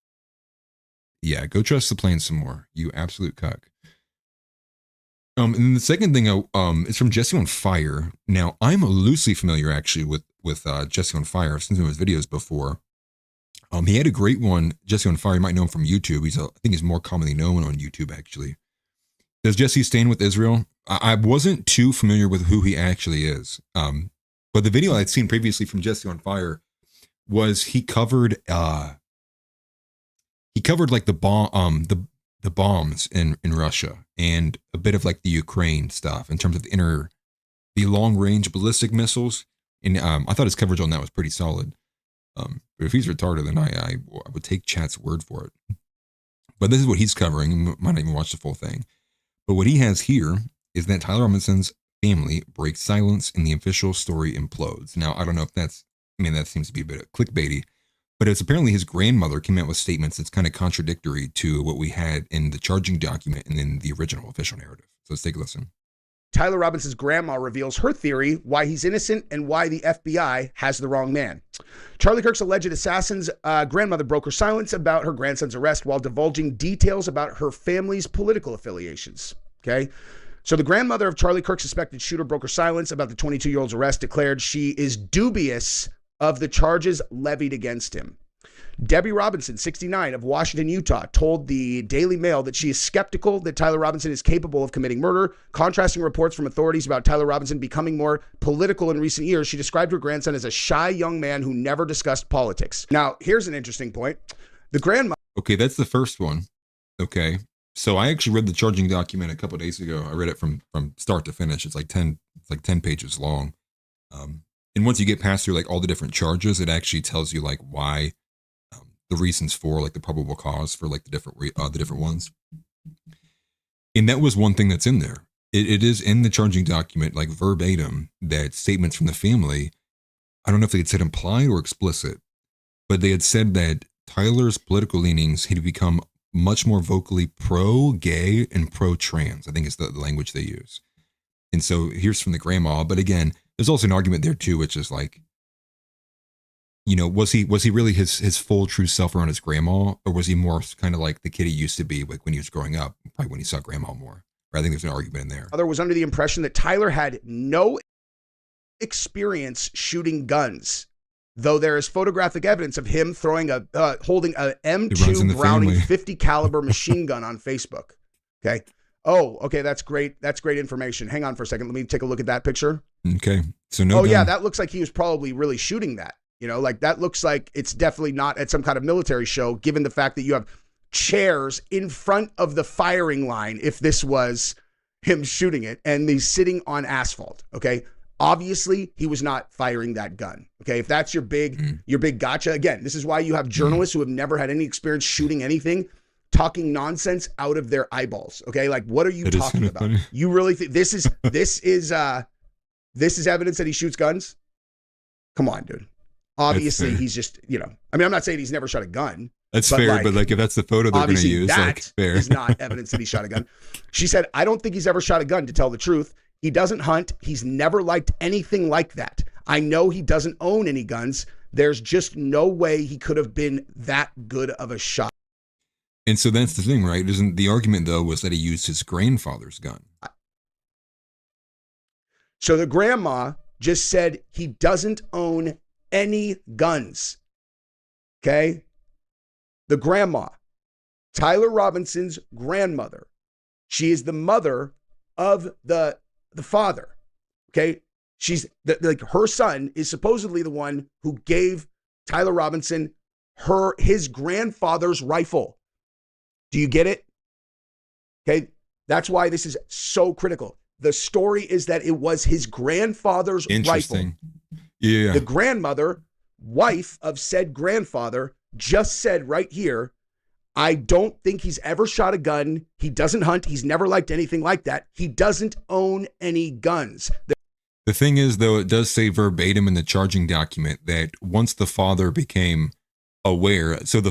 Yeah, go trust the plan some more, you absolute cuck. And then the second thing is from Jesse on Fire. Now, I'm loosely familiar actually with Jesse on Fire. I've seen some of his videos before. He had a great one, Jesse on Fire. You might know him from YouTube. I think he's more commonly known on YouTube actually. Does Jesse stand with Israel? I wasn't too familiar with who he actually is. But the video I'd seen previously from Jesse on Fire was he covered like the bomb the bombs in Russia and a bit of like the Ukraine stuff in terms of the long range ballistic missiles. And I thought his coverage on that was pretty solid. But if he's retarded, then I would take chat's word for it. But this is what he's covering. You might not even watch the full thing. But what he has here is that Tyler Robinson's family breaks silence and the official story implodes. Now, I don't know if that seems to be a bit of clickbaity. But it's apparently his grandmother came out with statements that's kind of contradictory to what we had in the charging document and in the original official narrative. So let's take a listen. Tyler Robinson's grandma reveals her theory why he's innocent and why the FBI has the wrong man. Charlie Kirk's alleged assassin's grandmother broke her silence about her grandson's arrest while divulging details about her family's political affiliations. Okay? So the grandmother of Charlie Kirk's suspected shooter broke her silence about the 22-year-old's arrest, declared she is dubious of the charges levied against him. Debbie Robinson, 69, of Washington, Utah, told the Daily Mail that she is skeptical that Tyler Robinson is capable of committing murder. Contrasting reports from authorities about Tyler Robinson becoming more political in recent years, she described her grandson as a shy young man who never discussed politics. Now, here's an interesting point. The grandmother... Okay, that's the first one. Okay. So I actually read the charging document a couple of days ago. I read it from start to finish. It's like 10 pages long. And once you get past through like all the different charges, it actually tells you like why, the reasons for like the probable cause for like the different ones. And that was one thing that's in there. It is in the charging document, like verbatim, that statements from the family, I don't know if they had said implied or explicit, but they had said that Tyler's political leanings had become much more vocally pro-gay and pro-trans. I think it's the language they use. And so here's from the grandma, but again, there's also an argument there too, which is like, was he really his full true self around his grandma, or was he more kind of like the kid he used to be, like when he was growing up, probably when he saw grandma more? I think there's an argument in there. Mother was under the impression that Tyler had no experience shooting guns, though there is photographic evidence of him holding a M2 Browning 50 caliber machine gun on Facebook. Okay. Oh, okay. That's great. That's great information. Hang on for a second. Let me take a look at that picture. Okay. So no. Yeah, that looks like he was probably really shooting that. Like that looks like it's definitely not at some kind of military show, given the fact that you have chairs in front of the firing line. If this was him shooting it, and he's sitting on asphalt. Okay. Obviously, he was not firing that gun. Okay. If that's your big gotcha, again, this is why you have journalists who have never had any experience shooting anything, talking nonsense out of their eyeballs. Okay. Like, what are you talking about? Funny. You really think this is evidence that he shoots guns? Come on, dude. Obviously, he's just, I'm not saying he's never shot a gun. That's fair, but like if that's the photo they're going to use, that is not evidence that he shot a gun. She said, I don't think he's ever shot a gun, to tell the truth. He doesn't hunt. He's never liked anything like that. I know he doesn't own any guns. There's just no way he could have been that good of a shot. And so that's the thing, right? Isn't the argument, though, was that he used his grandfather's gun. So the grandma just said he doesn't own any guns. Okay? The grandma, Tyler Robinson's grandmother, she is the mother of the father. Okay? She's like her son is supposedly the one who gave Tyler Robinson his grandfather's rifle. Do you get it? Okay? That's why this is so critical. The story is that it was his grandfather's rifle. Yeah. The grandmother, wife of said grandfather, just said right here, I don't think he's ever shot a gun. He doesn't hunt. He's never liked anything like that. He doesn't own any guns. The thing is, though, it does say verbatim in the charging document that once the father became aware, so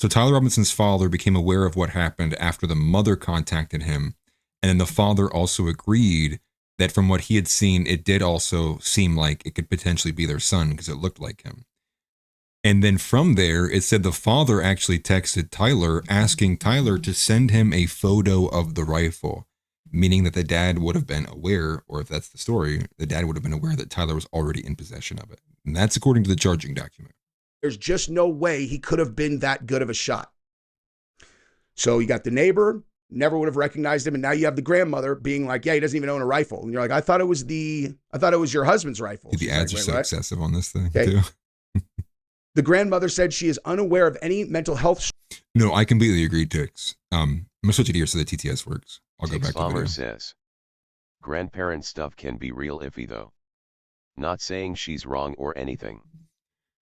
Tyler Robinson's father became aware of what happened after the mother contacted him, and then the father also agreed that from what he had seen, it did also seem like it could potentially be their son because it looked like him. And then from there, it said the father actually texted Tyler asking Tyler to send him a photo of the rifle, meaning that the dad would have been aware, or if that's the story, the dad would have been aware that Tyler was already in possession of it. And that's according to the charging document. There's just no way he could have been that good of a shot. So you got the neighbor, never would have recognized him, and now you have the grandmother being like, yeah, he doesn't even own a rifle. And you're like, I thought it was your husband's rifle. The ads are so excessive on this thing, okay. Too. The grandmother said she is unaware of any mental health. No, I completely agree, Tix. I'm going to switch it here so the TTS works. I'll go back to the video. Says, grandparent stuff can be real iffy though. Not saying she's wrong or anything.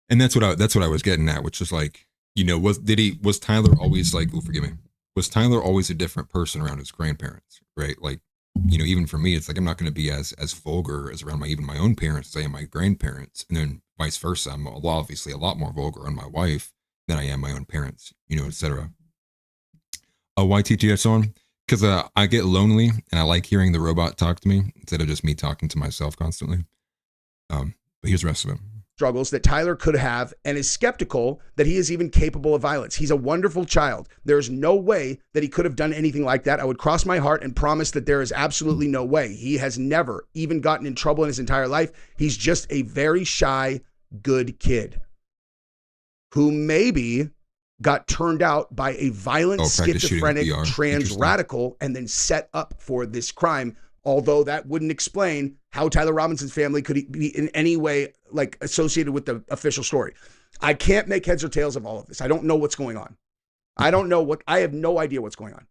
And that's what I was getting at, which is like, was Tyler always like, oh, forgive me. Was Tyler always a different person around his grandparents, right? Like, even for me, it's like, I'm not going to be as vulgar as around even my own parents as I am my grandparents. And then vice versa. I'm obviously a lot more vulgar on my wife than I am my own parents, etc. Why TTS on? Because I get lonely and I like hearing the robot talk to me instead of just me talking to myself constantly. But here's the rest of it. Struggles that Tyler could have, and is skeptical that he is even capable of violence. He's a wonderful child. There's no way that he could have done anything like that. I would cross my heart and promise that there is absolutely no way. He has never even gotten in trouble in his entire life. He's just a very shy, good kid who maybe got turned out by a violent, schizophrenic, trans radical and then set up for this crime. Although that wouldn't explain how Tyler Robinson's family could be in any way like associated with the official story. I can't make heads or tails of all of this. I don't know what's going on. I have no idea what's going on.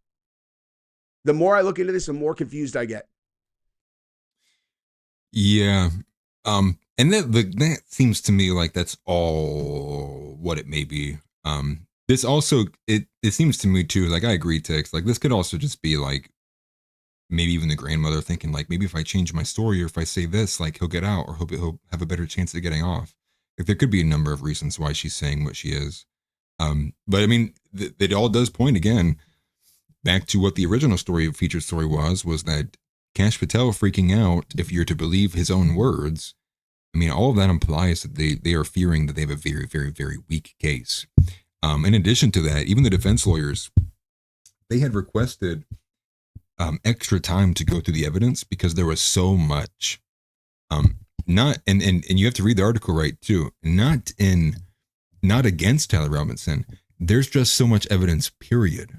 The more I look into this, the more confused I get. Yeah. And that seems to me like that's all what it may be. This also, it seems to me too, like I agree, Tix, like this could also just be like, maybe even the grandmother thinking like, maybe if I change my story or if I say this, like he'll get out or he'll have a better chance of getting off. Like there could be a number of reasons why she's saying what she is. But I mean, it all does point again back to what the original featured story was that Kash Patel freaking out, if you're to believe his own words, I mean, all of that implies that they are fearing that they have a very, very, very weak case. In addition to that, even the defense lawyers, they had requested extra time to go through the evidence because there was so much. And you have to read the article right too. Not against Tyler Robinson. There's just so much evidence. Period.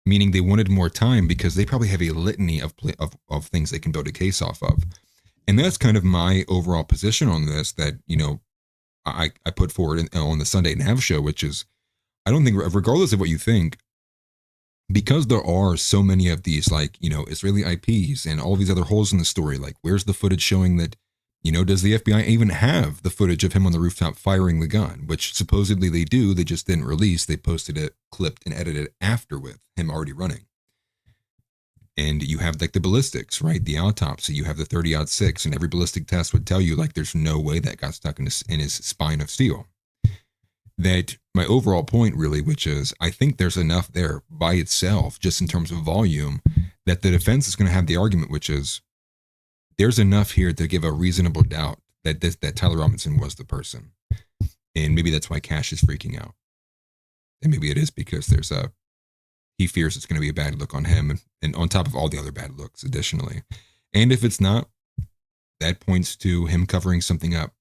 Meaning they wanted more time because they probably have a litany of things they can build a case off of. And that's kind of my overall position on this that, I put forward on the Sunday Nav show, which is, I don't think, regardless of what you think, because there are so many of these, Israeli IPs and all these other holes in the story, where's the footage showing that, does the FBI even have the footage of him on the rooftop firing the gun, which supposedly they do, they just didn't release. They posted it, clipped, and edited after with him already running. And you have the ballistics, right? The autopsy, you have the 30-06, and every ballistic test would tell you there's no way that got stuck in his spine of steel. That my overall point really, which is I think there's enough there by itself, just in terms of volume, that the defense is going to have the argument, which is there's enough here to give a reasonable doubt that Tyler Robinson was the person. And maybe that's why Kash is freaking out. And maybe it is because he fears it's going to be a bad look on him and on top of all the other bad looks additionally. And if it's not, that points to him covering something up.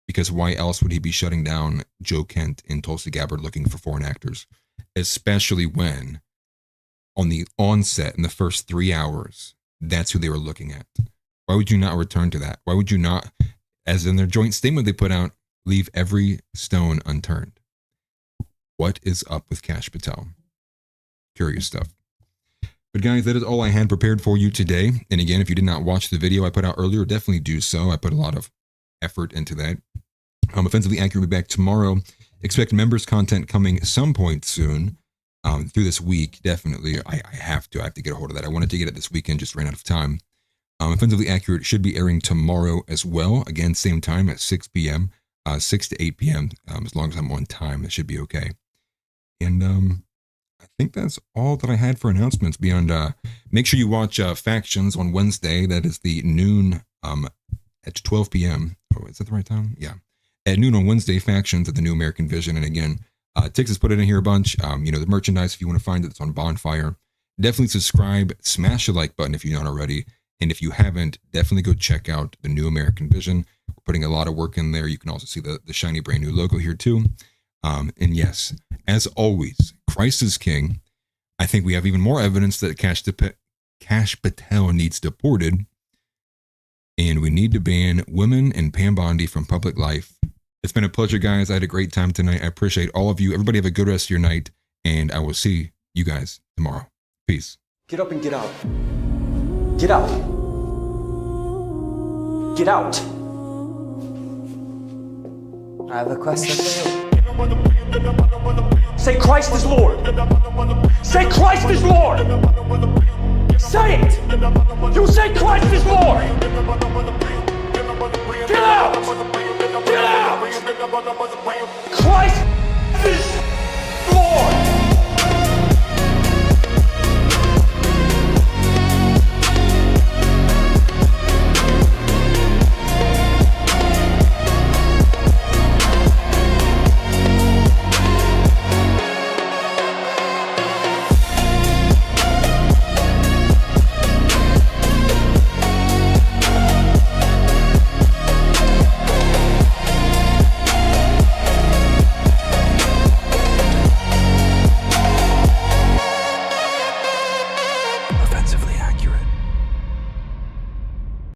Because why else would he be shutting down Joe Kent and Tulsi Gabbard looking for foreign actors? Especially when on the onset in the first 3 hours, that's who they were looking at. Why would you not return to that? Why would you not, as in their joint statement they put out, leave every stone unturned? What is up with Kash Patel? Curious stuff. But guys, that is all I had prepared for you today. And again, if you did not watch the video I put out earlier, definitely do so. I put a lot of effort into that. Offensively Accurate will be back tomorrow. Expect members content coming some point soon. Through this week, definitely. I have to get a hold of that. I wanted to get it this weekend, just ran out of time. Offensively Accurate should be airing tomorrow as well. Again, same time at 6 p.m., 6 to 8 p.m. As long as I'm on time, it should be okay. And I think that's all that I had for announcements beyond, make sure you watch Factions on Wednesday. That is the noon at 12 p.m. Oh, is that the right time? Yeah. At noon on Wednesday, Factions at the New American Vision. And again, Tix has put it in here a bunch. The merchandise, if you want to find it, it's on Bonfire. Definitely subscribe, smash the like button if you're not already. And if you haven't, definitely go check out the New American Vision. We're putting a lot of work in there. You can also see the shiny brand new logo here too. And yes, as always, Christ is King. I think we have even more evidence that Kash Patel needs deported. And we need to ban women and Pam Bondi from public life. It's been a pleasure, guys. I had a great time tonight. I appreciate all of you. Everybody have a good rest of your night. And I will see you guys tomorrow. Peace. Get up and get out. Get out. Get out. I have a question for you. Say Christ is Lord. Say Christ is Lord. Say it. You say Christ is Lord.